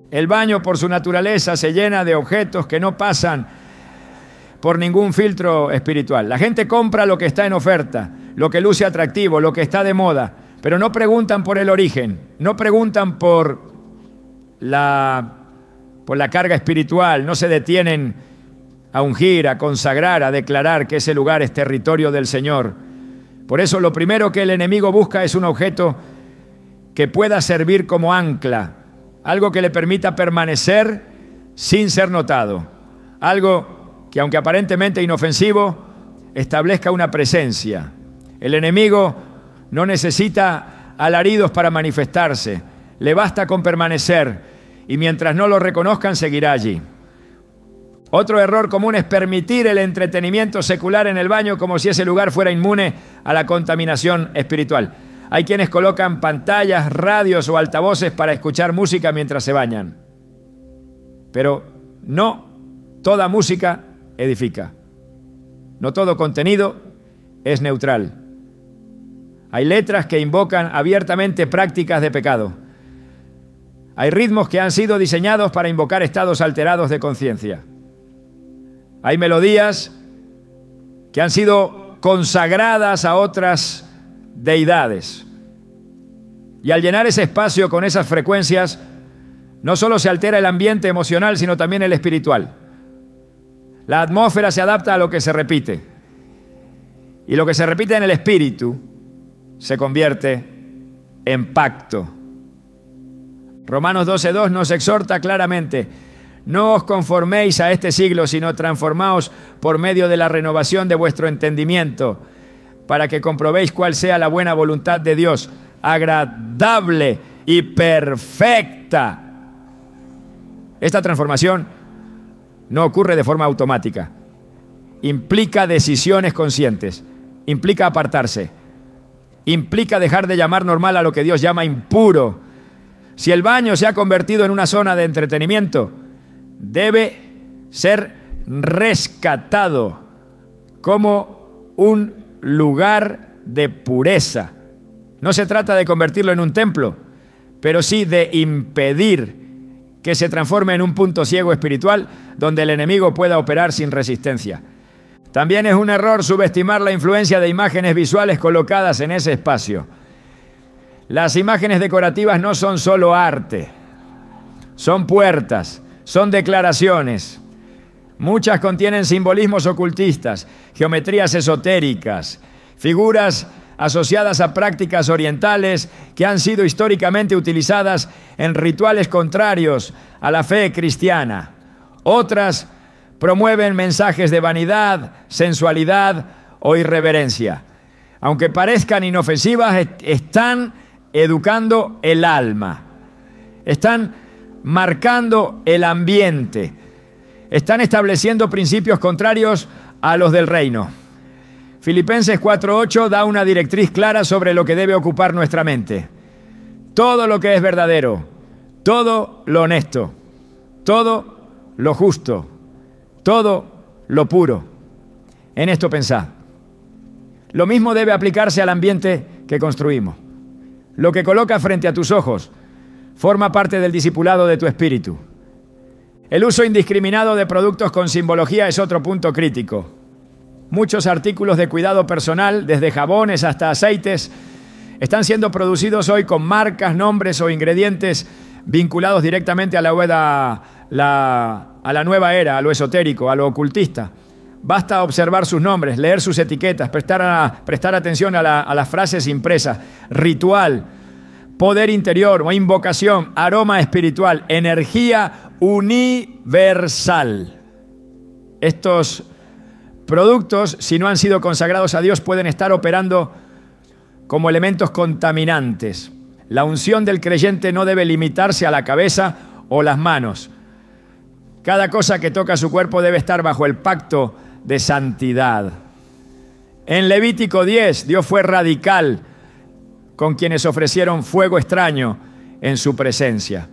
El baño, por su naturaleza, se llena de objetos que no pasan por ningún filtro espiritual. La gente compra lo que está en oferta, lo que luce atractivo, lo que está de moda, pero no preguntan por el origen, no preguntan por la carga espiritual, no se detienen a ungir, a consagrar, a declarar que ese lugar es territorio del Señor. Por eso lo primero que el enemigo busca es un objeto que pueda servir como ancla, algo que le permita permanecer sin ser notado, algo que aunque aparentemente inofensivo, establezca una presencia. El enemigo no necesita alaridos para manifestarse, le basta con permanecer y mientras no lo reconozcan seguirá allí. Otro error común es permitir el entretenimiento secular en el baño como si ese lugar fuera inmune a la contaminación espiritual. Hay quienes colocan pantallas, radios o altavoces para escuchar música mientras se bañan. Pero no toda música edifica. No todo contenido es neutral. Hay letras que invocan abiertamente prácticas de pecado. Hay ritmos que han sido diseñados para invocar estados alterados de conciencia. Hay melodías que han sido consagradas a otras deidades. Y al llenar ese espacio con esas frecuencias, no solo se altera el ambiente emocional, sino también el espiritual. La atmósfera se adapta a lo que se repite. Y lo que se repite en el espíritu se convierte en pacto. Romanos 12:2 nos exhorta claramente: no os conforméis a este siglo, sino transformaos por medio de la renovación de vuestro entendimiento, para que comprobéis cuál sea la buena voluntad de Dios, agradable y perfecta. Esta transformación no ocurre de forma automática. Implica decisiones conscientes, implica apartarse, implica dejar de llamar normal a lo que Dios llama impuro. Si el baño se ha convertido en una zona de entretenimiento, debe ser rescatado como un lugar de pureza. No se trata de convertirlo en un templo, pero sí de impedir que se transforme en un punto ciego espiritual donde el enemigo pueda operar sin resistencia. También es un error subestimar la influencia de imágenes visuales colocadas en ese espacio. Las imágenes decorativas no son solo arte, son puertas, son declaraciones. Muchas contienen simbolismos ocultistas, geometrías esotéricas, figuras asociadas a prácticas orientales que han sido históricamente utilizadas en rituales contrarios a la fe cristiana. Otras promueven mensajes de vanidad, sensualidad o irreverencia. Aunque parezcan inofensivas, están educando el alma, están marcando el ambiente, están estableciendo principios contrarios a los del reino. Filipenses 4:8 da una directriz clara sobre lo que debe ocupar nuestra mente. Todo lo que es verdadero, todo lo honesto, todo lo justo, todo lo puro. En esto pensad. Lo mismo debe aplicarse al ambiente que construimos. Lo que colocas frente a tus ojos forma parte del discipulado de tu espíritu. El uso indiscriminado de productos con simbología es otro punto crítico. Muchos artículos de cuidado personal, desde jabones hasta aceites, están siendo producidos hoy con marcas, nombres o ingredientes vinculados directamente a la nueva era, a lo esotérico, a lo ocultista. Basta observar sus nombres, leer sus etiquetas, prestar atención a las frases impresas: ritual, poder interior o invocación, aroma espiritual, energía universal. Estos productos, si no han sido consagrados a Dios, pueden estar operando como elementos contaminantes. La unción del creyente no debe limitarse a la cabeza o las manos. Cada cosa que toca su cuerpo debe estar bajo el pacto de santidad. En Levítico 10, Dios fue radical con quienes ofrecieron fuego extraño en su presencia.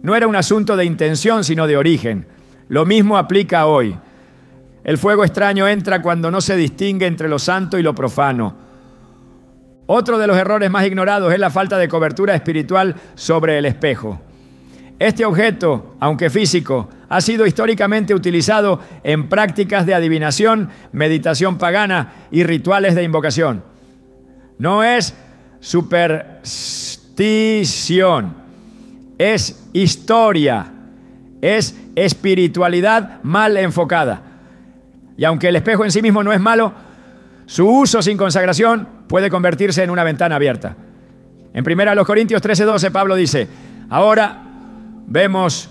No era un asunto de intención, sino de origen. Lo mismo aplica hoy. El fuego extraño entra cuando no se distingue entre lo santo y lo profano. Otro de los errores más ignorados es la falta de cobertura espiritual sobre el espejo. Este objeto, aunque físico, ha sido históricamente utilizado en prácticas de adivinación, meditación pagana y rituales de invocación. No es superstición, es historia, es espiritualidad mal enfocada. Y aunque el espejo en sí mismo no es malo, su uso sin consagración puede convertirse en una ventana abierta. En 1 Corintios 13:12 Pablo dice: ahora vemos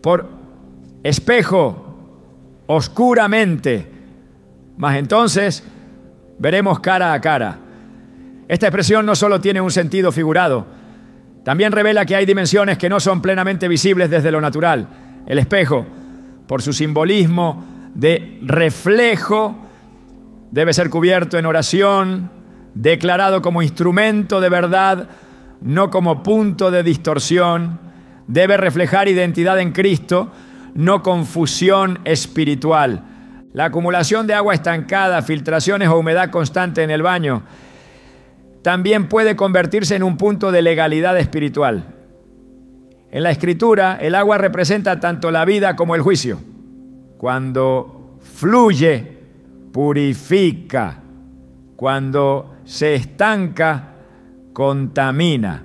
por espejo oscuramente, mas entonces veremos cara a cara. Esta expresión no solo tiene un sentido figurado, también revela que hay dimensiones que no son plenamente visibles desde lo natural. El espejo, por su simbolismo de reflejo, debe ser cubierto en oración, declarado como instrumento de verdad, no como punto de distorsión. Debe reflejar identidad en Cristo, no confusión espiritual. La acumulación de agua estancada, filtraciones o humedad constante en el baño también puede convertirse en un punto de legalidad espiritual. En la Escritura, el agua representa tanto la vida como el juicio. Cuando fluye, purifica. Cuando se estanca, contamina.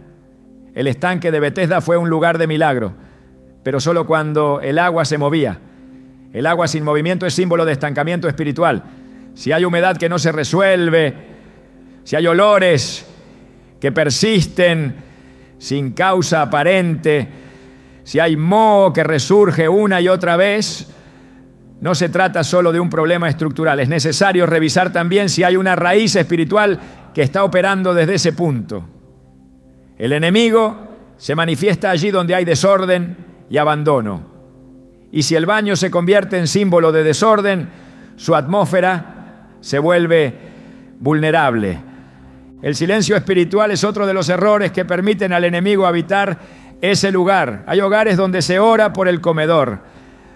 El estanque de Betesda fue un lugar de milagro, pero solo cuando el agua se movía. El agua sin movimiento es símbolo de estancamiento espiritual. Si hay humedad que no se resuelve, si hay olores que persisten sin causa aparente, si hay moho que resurge una y otra vez, no se trata solo de un problema estructural. Es necesario revisar también si hay una raíz espiritual que está operando desde ese punto. El enemigo se manifiesta allí donde hay desorden y abandono. Y si el baño se convierte en símbolo de desorden, su atmósfera se vuelve vulnerable. El silencio espiritual es otro de los errores que permiten al enemigo habitar ese lugar. Hay hogares donde se ora por el comedor,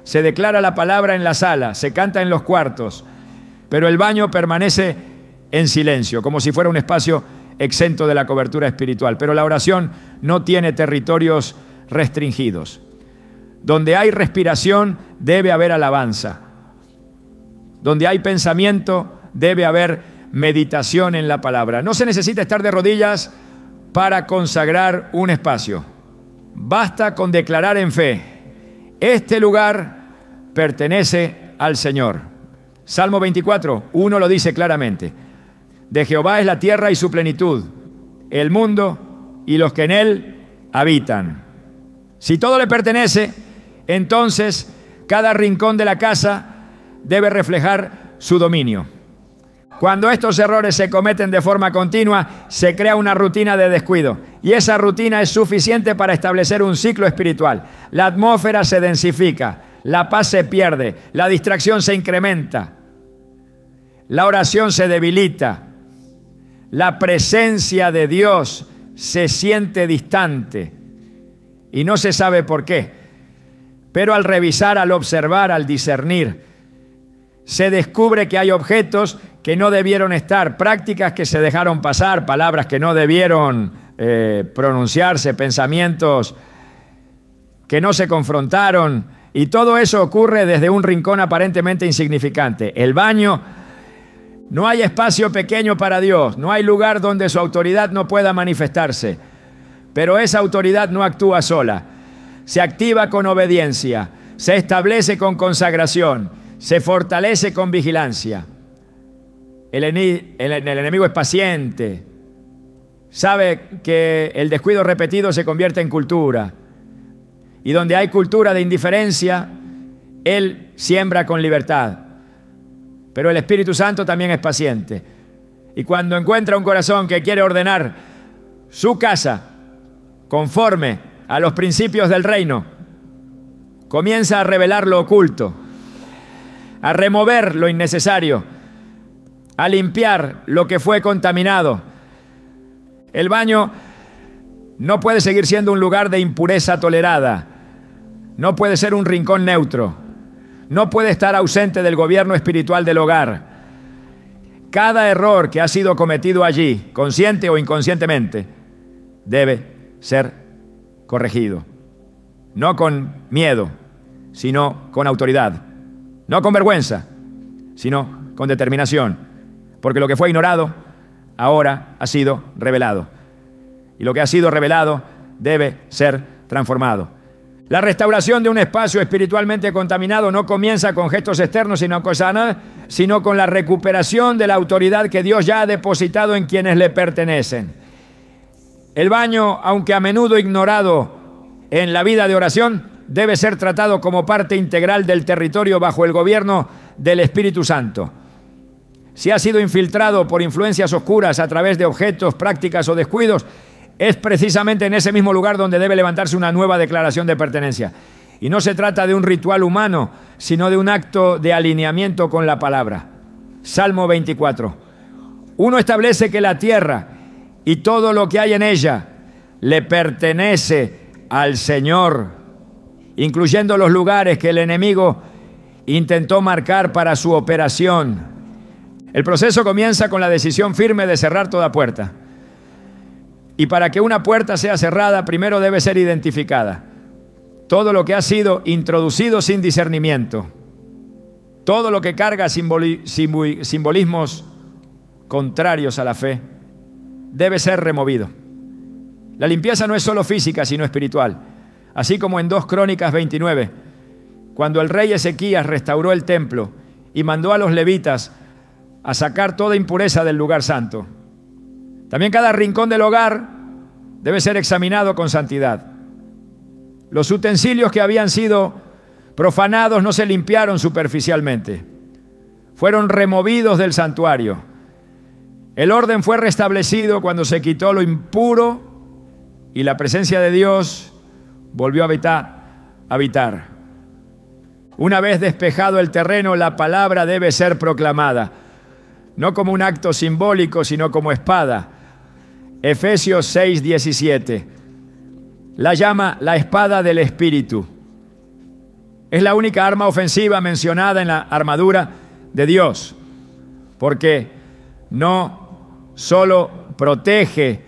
se declara la palabra en la sala, se canta en los cuartos, pero el baño permanece en silencio, como si fuera un espacio exento de la cobertura espiritual. Pero la oración no tiene territorios restringidos. Donde hay respiración, debe haber alabanza. Donde hay pensamiento, debe haber meditación en la palabra. No se necesita estar de rodillas para consagrar un espacio. Basta con declarar en fe: este lugar pertenece al Señor. Salmo 24, 1 lo dice claramente: de Jehová es la tierra y su plenitud, el mundo y los que en él habitan. Si todo le pertenece, entonces cada rincón de la casa debe reflejar su dominio. Cuando estos errores se cometen de forma continua, se crea una rutina de descuido, y esa rutina es suficiente para establecer un ciclo espiritual. La atmósfera se densifica, la paz se pierde, la distracción se incrementa, la oración se debilita, la presencia de Dios se siente distante y no se sabe por qué. Pero al revisar, al observar, al discernir, se descubre que hay objetos que no debieron estar, prácticas que se dejaron pasar, palabras que no debieron pronunciarse, pensamientos que no se confrontaron, y todo eso ocurre desde un rincón aparentemente insignificante. El baño. No hay espacio pequeño para Dios, no hay lugar donde su autoridad no pueda manifestarse, pero esa autoridad no actúa sola, se activa con obediencia, se establece con consagración, se fortalece con vigilancia. El enemigo es paciente, sabe que el descuido repetido se convierte en cultura, y donde hay cultura de indiferencia, él siembra con libertad. Pero el Espíritu Santo también es paciente, y cuando encuentra un corazón que quiere ordenar su casa conforme a los principios del reino, comienza a revelar lo oculto, a remover lo innecesario, a limpiar lo que fue contaminado. El baño no puede seguir siendo un lugar de impureza tolerada, no puede ser un rincón neutro, no puede estar ausente del gobierno espiritual del hogar. Cada error que ha sido cometido allí, consciente o inconscientemente, debe ser corregido. No con miedo, sino con autoridad. No con vergüenza, sino con determinación. Porque lo que fue ignorado, ahora ha sido revelado. Y lo que ha sido revelado debe ser transformado. La restauración de un espacio espiritualmente contaminado no comienza con gestos externos, sino con la recuperación de la autoridad que Dios ya ha depositado en quienes le pertenecen. El baño, aunque a menudo ignorado en la vida de oración, debe ser tratado como parte integral del territorio bajo el gobierno del Espíritu Santo. Si ha sido infiltrado por influencias oscuras a través de objetos, prácticas o descuidos, es precisamente en ese mismo lugar donde debe levantarse una nueva declaración de pertenencia. Y no se trata de un ritual humano, sino de un acto de alineamiento con la palabra. Salmo 24. Uno establece que la tierra y todo lo que hay en ella le pertenece al Señor, incluyendo los lugares que el enemigo intentó marcar para su operación. El proceso comienza con la decisión firme de cerrar toda puerta. Y para que una puerta sea cerrada, primero debe ser identificada. Todo lo que ha sido introducido sin discernimiento, todo lo que carga simbolismos contrarios a la fe, debe ser removido. La limpieza no es solo física, sino espiritual. Así como en 2 Crónicas 29, cuando el rey Ezequías restauró el templo y mandó a los levitas a sacar toda impureza del lugar santo. También cada rincón del hogar debe ser examinado con santidad. Los utensilios que habían sido profanados no se limpiaron superficialmente. Fueron removidos del santuario. El orden fue restablecido cuando se quitó lo impuro y la presencia de Dios volvió a habitar. Una vez despejado el terreno, la palabra debe ser proclamada, no como un acto simbólico, sino como espada. Efesios 6:17. La llama la espada del Espíritu. Es la única arma ofensiva mencionada en la armadura de Dios, porque no solo protege,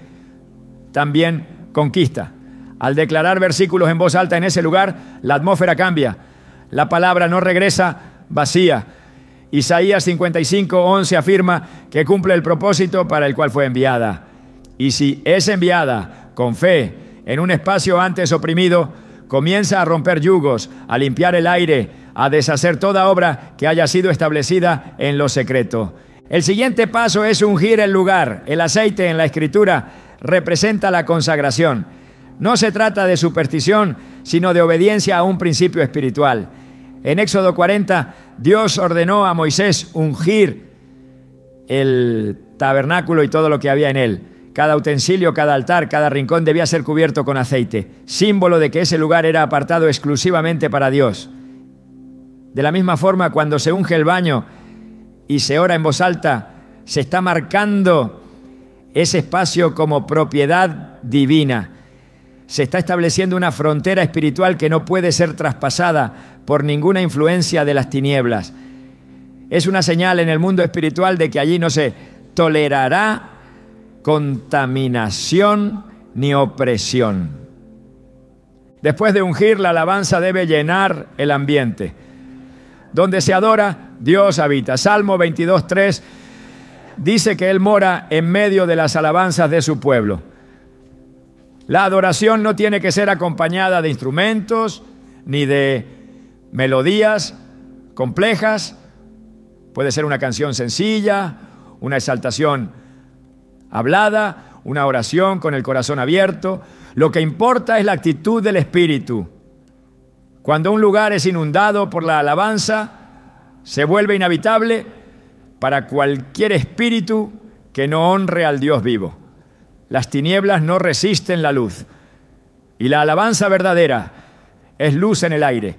también conquista. Al declarar versículos en voz alta en ese lugar, la atmósfera cambia. La palabra no regresa vacía. Isaías 55:11 afirma que cumple el propósito para el cual fue enviada. Y si es enviada con fe en un espacio antes oprimido, comienza a romper yugos, a limpiar el aire, a deshacer toda obra que haya sido establecida en lo secreto. El siguiente paso es ungir el lugar. El aceite en la Escritura representa la consagración. No se trata de superstición, sino de obediencia a un principio espiritual. En Éxodo 40, Dios ordenó a Moisés ungir el tabernáculo y todo lo que había en él. Cada utensilio, cada altar, cada rincón debía ser cubierto con aceite, símbolo de que ese lugar era apartado exclusivamente para Dios. De la misma forma, cuando se unge el baño y se ora en voz alta, se está marcando ese espacio como propiedad divina. Se está estableciendo una frontera espiritual que no puede ser traspasada por ninguna influencia de las tinieblas. Es una señal en el mundo espiritual de que allí no se tolerará contaminación ni opresión. Después de ungir, la alabanza debe llenar el ambiente. Donde se adora, Dios habita. Salmo 22:3 dice que Él mora en medio de las alabanzas de su pueblo. La adoración no tiene que ser acompañada de instrumentos ni de melodías complejas. Puede ser una canción sencilla, una exaltación hablada, una oración con el corazón abierto. Lo que importa es la actitud del Espíritu. Cuando un lugar es inundado por la alabanza, se vuelve inhabitable para cualquier espíritu que no honre al Dios vivo. Las tinieblas no resisten la luz. Y la alabanza verdadera es luz en el aire,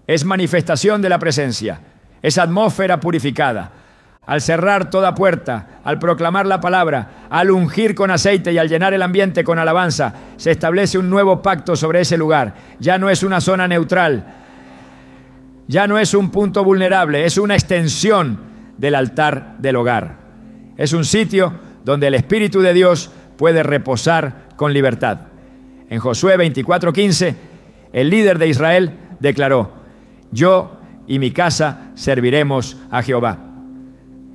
es manifestación de la presencia, es atmósfera purificada. Al cerrar toda puerta, al proclamar la palabra, al ungir con aceite y al llenar el ambiente con alabanza, se establece un nuevo pacto sobre ese lugar. Ya no es una zona neutral, ya no es un punto vulnerable, es una extensión del altar del hogar. Es un sitio donde el Espíritu de Dios puede reposar con libertad. En Josué 24:15, el líder de Israel declaró: yo y mi casa serviremos a Jehová.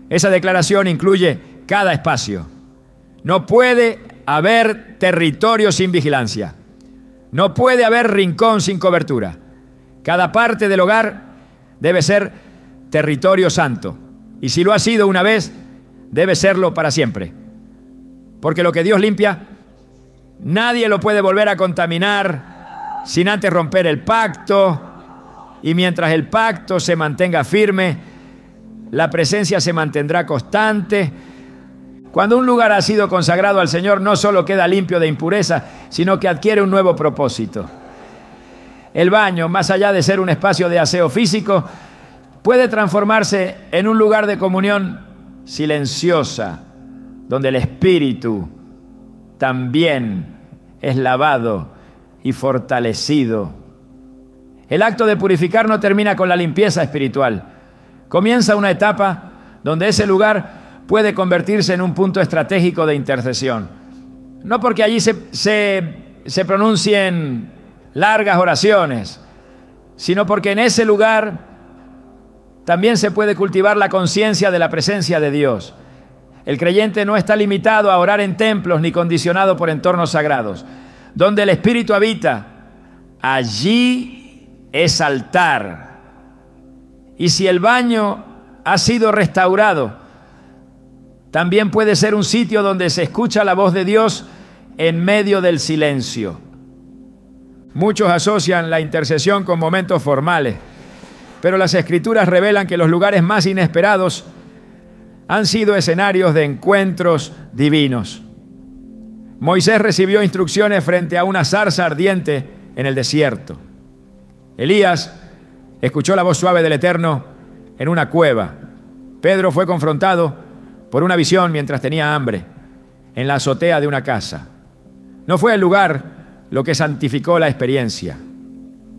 Esa declaración incluye cada espacio. No puede haber territorio sin vigilancia. No puede haber rincón sin cobertura. Cada parte del hogar debe ser territorio santo. Y si lo ha sido una vez, debe serlo para siempre. Porque lo que Dios limpia, nadie lo puede volver a contaminar sin antes romper el pacto. Y mientras el pacto se mantenga firme, la presencia se mantendrá constante. Cuando un lugar ha sido consagrado al Señor, no solo queda limpio de impureza, sino que adquiere un nuevo propósito. El baño, más allá de ser un espacio de aseo físico, puede transformarse en un lugar de comunión silenciosa, donde el espíritu también es lavado y fortalecido. El acto de purificar no termina con la limpieza espiritual. Comienza una etapa donde ese lugar puede convertirse en un punto estratégico de intercesión. No porque allí se pronuncien largas oraciones, sino porque en ese lugar también se puede cultivar la conciencia de la presencia de Dios. El creyente no está limitado a orar en templos ni condicionado por entornos sagrados. Donde el Espíritu habita, allí es altar. Y si el baño ha sido restaurado, también puede ser un sitio donde se escucha la voz de Dios en medio del silencio. Muchos asocian la intercesión con momentos formales, pero las Escrituras revelan que los lugares más inesperados han sido escenarios de encuentros divinos. Moisés recibió instrucciones frente a una zarza ardiente en el desierto. Elías escuchó la voz suave del Eterno en una cueva. Pedro fue confrontado por una visión mientras tenía hambre en la azotea de una casa. No fue el lugar lo que santificó la experiencia,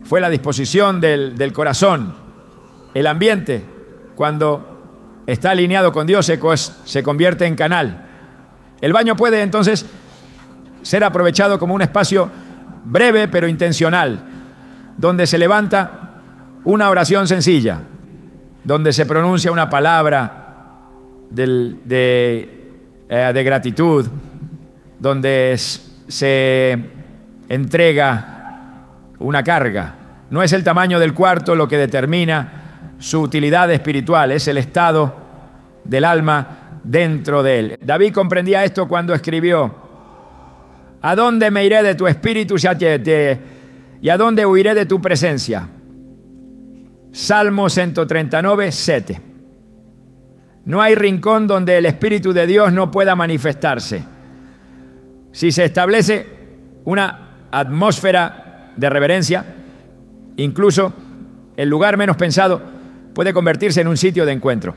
fue la disposición del corazón. El ambiente, cuando está alineado con Dios, se convierte en canal. El baño puede entonces ser aprovechado como un espacio breve pero intencional, donde se levanta una oración sencilla, donde se pronuncia una palabra de gratitud, donde se entrega una carga. No es el tamaño del cuarto lo que determina su utilidad espiritual, es el estado del alma dentro de él. David comprendía esto cuando escribió: ¿a dónde me iré de tu espíritu y a dónde huiré de tu presencia? Salmo 139, 7. No hay rincón donde el Espíritu de Dios no pueda manifestarse. Si se establece una atmósfera de reverencia, incluso el lugar menos pensado puede convertirse en un sitio de encuentro.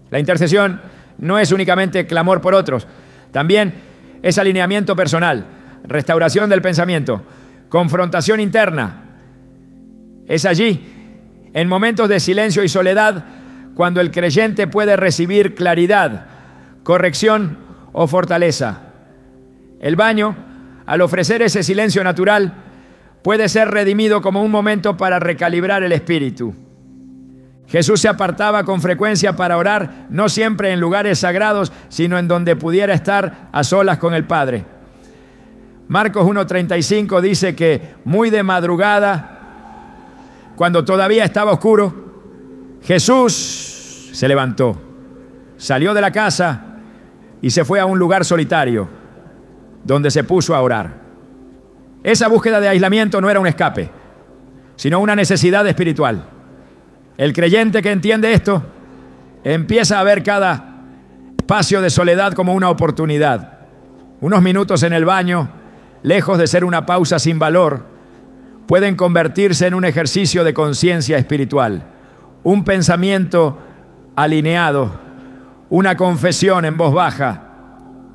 La intercesión no es únicamente clamor por otros, también es alineamiento personal, restauración del pensamiento, confrontación interna. Es allí, en momentos de silencio y soledad, cuando el creyente puede recibir claridad, corrección o fortaleza. El baño, al ofrecer ese silencio natural, puede ser redimido como un momento para recalibrar el espíritu. Jesús se apartaba con frecuencia para orar, no siempre en lugares sagrados, sino en donde pudiera estar a solas con el Padre. Marcos 1:35 dice que muy de madrugada, cuando todavía estaba oscuro, Jesús se levantó, salió de la casa y se fue a un lugar solitario, donde se puso a orar. Esa búsqueda de aislamiento no era un escape, sino una necesidad espiritual. El creyente que entiende esto empieza a ver cada espacio de soledad como una oportunidad. Unos minutos en el baño, lejos de ser una pausa sin valor, pueden convertirse en un ejercicio de conciencia espiritual, un pensamiento alineado, una confesión en voz baja,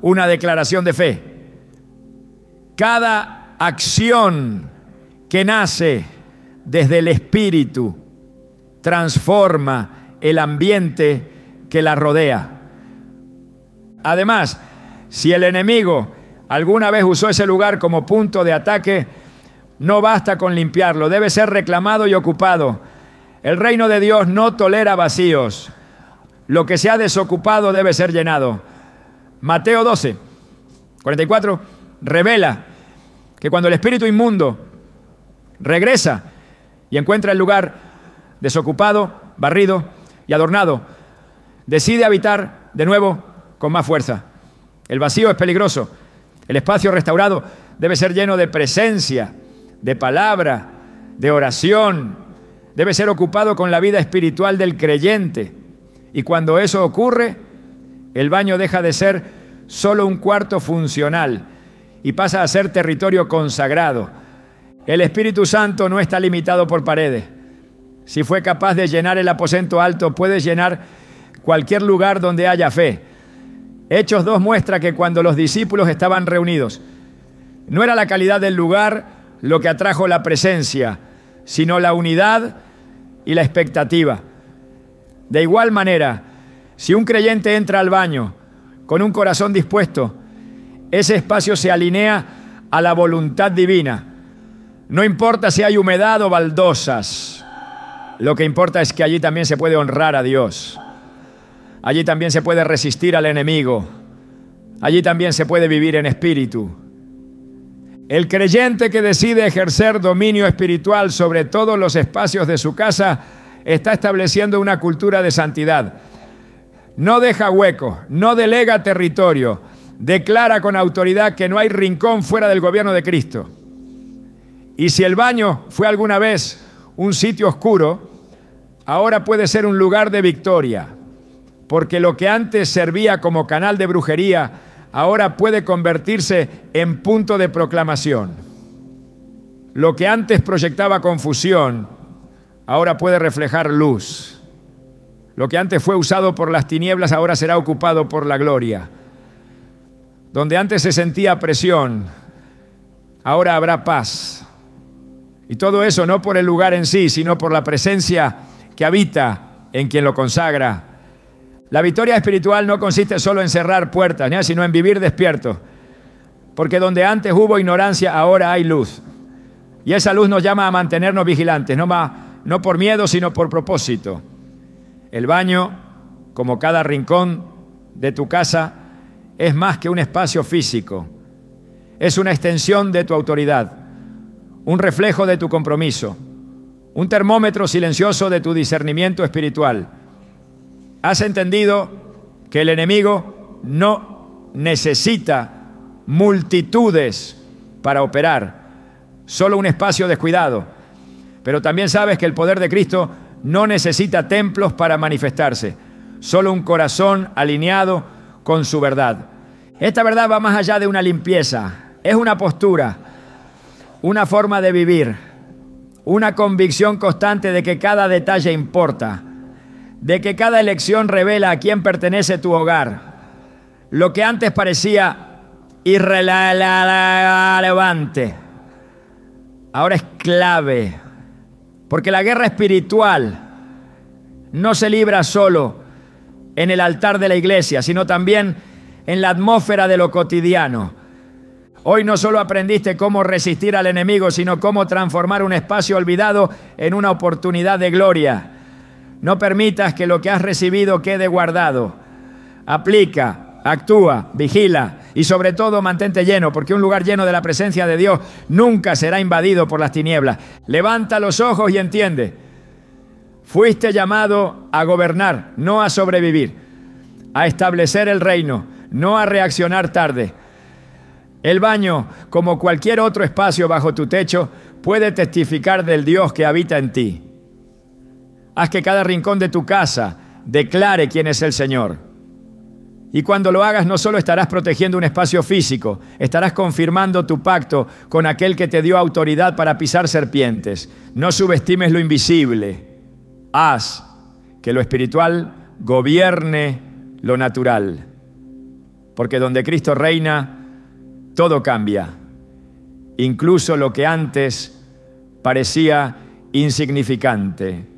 una declaración de fe. Cada acción que nace desde el espíritu transforma el ambiente que la rodea. Además, si el enemigo alguna vez usó ese lugar como punto de ataque, no basta con limpiarlo, debe ser reclamado y ocupado. El reino de Dios no tolera vacíos. Lo que se ha desocupado debe ser llenado. Mateo 12, 44, revela que cuando el espíritu inmundo regresa y encuentra el lugar desocupado, barrido y adornado, decide habitar de nuevo con más fuerza. El vacío es peligroso. El espacio restaurado debe ser lleno de presencia, de palabra, de oración. Debe ser ocupado con la vida espiritual del creyente. Y cuando eso ocurre, el baño deja de ser solo un cuarto funcional y pasa a ser territorio consagrado. El Espíritu Santo no está limitado por paredes. Si fue capaz de llenar el aposento alto, puede llenar cualquier lugar donde haya fe. Hechos 2 muestra que cuando los discípulos estaban reunidos, no era la calidad del lugar lo que atrajo la presencia, sino la unidad y la expectativa. De igual manera, si un creyente entra al baño con un corazón dispuesto, ese espacio se alinea a la voluntad divina. No importa si hay humedad o baldosas. Lo que importa es que allí también se puede honrar a Dios. Allí también se puede resistir al enemigo. Allí también se puede vivir en espíritu. El creyente que decide ejercer dominio espiritual sobre todos los espacios de su casa está estableciendo una cultura de santidad. No deja hueco, no delega territorio, declara con autoridad que no hay rincón fuera del gobierno de Cristo. Y si el baño fue alguna vez un sitio oscuro, ahora puede ser un lugar de victoria, porque lo que antes servía como canal de brujería, ahora puede convertirse en punto de proclamación. Lo que antes proyectaba confusión, ahora puede reflejar luz. Lo que antes fue usado por las tinieblas ahora será ocupado por la gloria. Donde antes se sentía presión, ahora habrá paz. Y todo eso no por el lugar en sí, sino por la presencia que habita en quien lo consagra. La victoria espiritual no consiste solo en cerrar puertas, sino en vivir despiertos. Porque donde antes hubo ignorancia, ahora hay luz. Y esa luz nos llama a mantenernos vigilantes, no por miedo, sino por propósito. El baño, como cada rincón de tu casa, es más que un espacio físico. Es una extensión de tu autoridad, un reflejo de tu compromiso, un termómetro silencioso de tu discernimiento espiritual. ¿Has entendido que el enemigo no necesita multitudes para operar? Solo un espacio descuidado. Pero también sabes que el poder de Cristo no necesita templos para manifestarse, solo un corazón alineado con su verdad. Esta verdad va más allá de una limpieza, es una postura, una forma de vivir, una convicción constante de que cada detalle importa, de que cada elección revela a quién pertenece tu hogar. Lo que antes parecía irrelevante, ahora es clave. Porque la guerra espiritual no se libra solo en el altar de la iglesia, sino también en la atmósfera de lo cotidiano. Hoy no solo aprendiste cómo resistir al enemigo, sino cómo transformar un espacio olvidado en una oportunidad de gloria. No permitas que lo que has recibido quede guardado. Aplica, actúa, vigila y sobre todo mantente lleno, porque un lugar lleno de la presencia de Dios nunca será invadido por las tinieblas. Levanta los ojos y entiende. Fuiste llamado a gobernar, no a sobrevivir, a establecer el reino, no a reaccionar tarde. El baño, como cualquier otro espacio bajo tu techo, puede testificar del Dios que habita en ti. Haz que cada rincón de tu casa declare quién es el Señor. Y cuando lo hagas, no solo estarás protegiendo un espacio físico, estarás confirmando tu pacto con aquel que te dio autoridad para pisar serpientes. No subestimes lo invisible. Haz que lo espiritual gobierne lo natural. Porque donde Cristo reina, todo cambia. Incluso lo que antes parecía insignificante.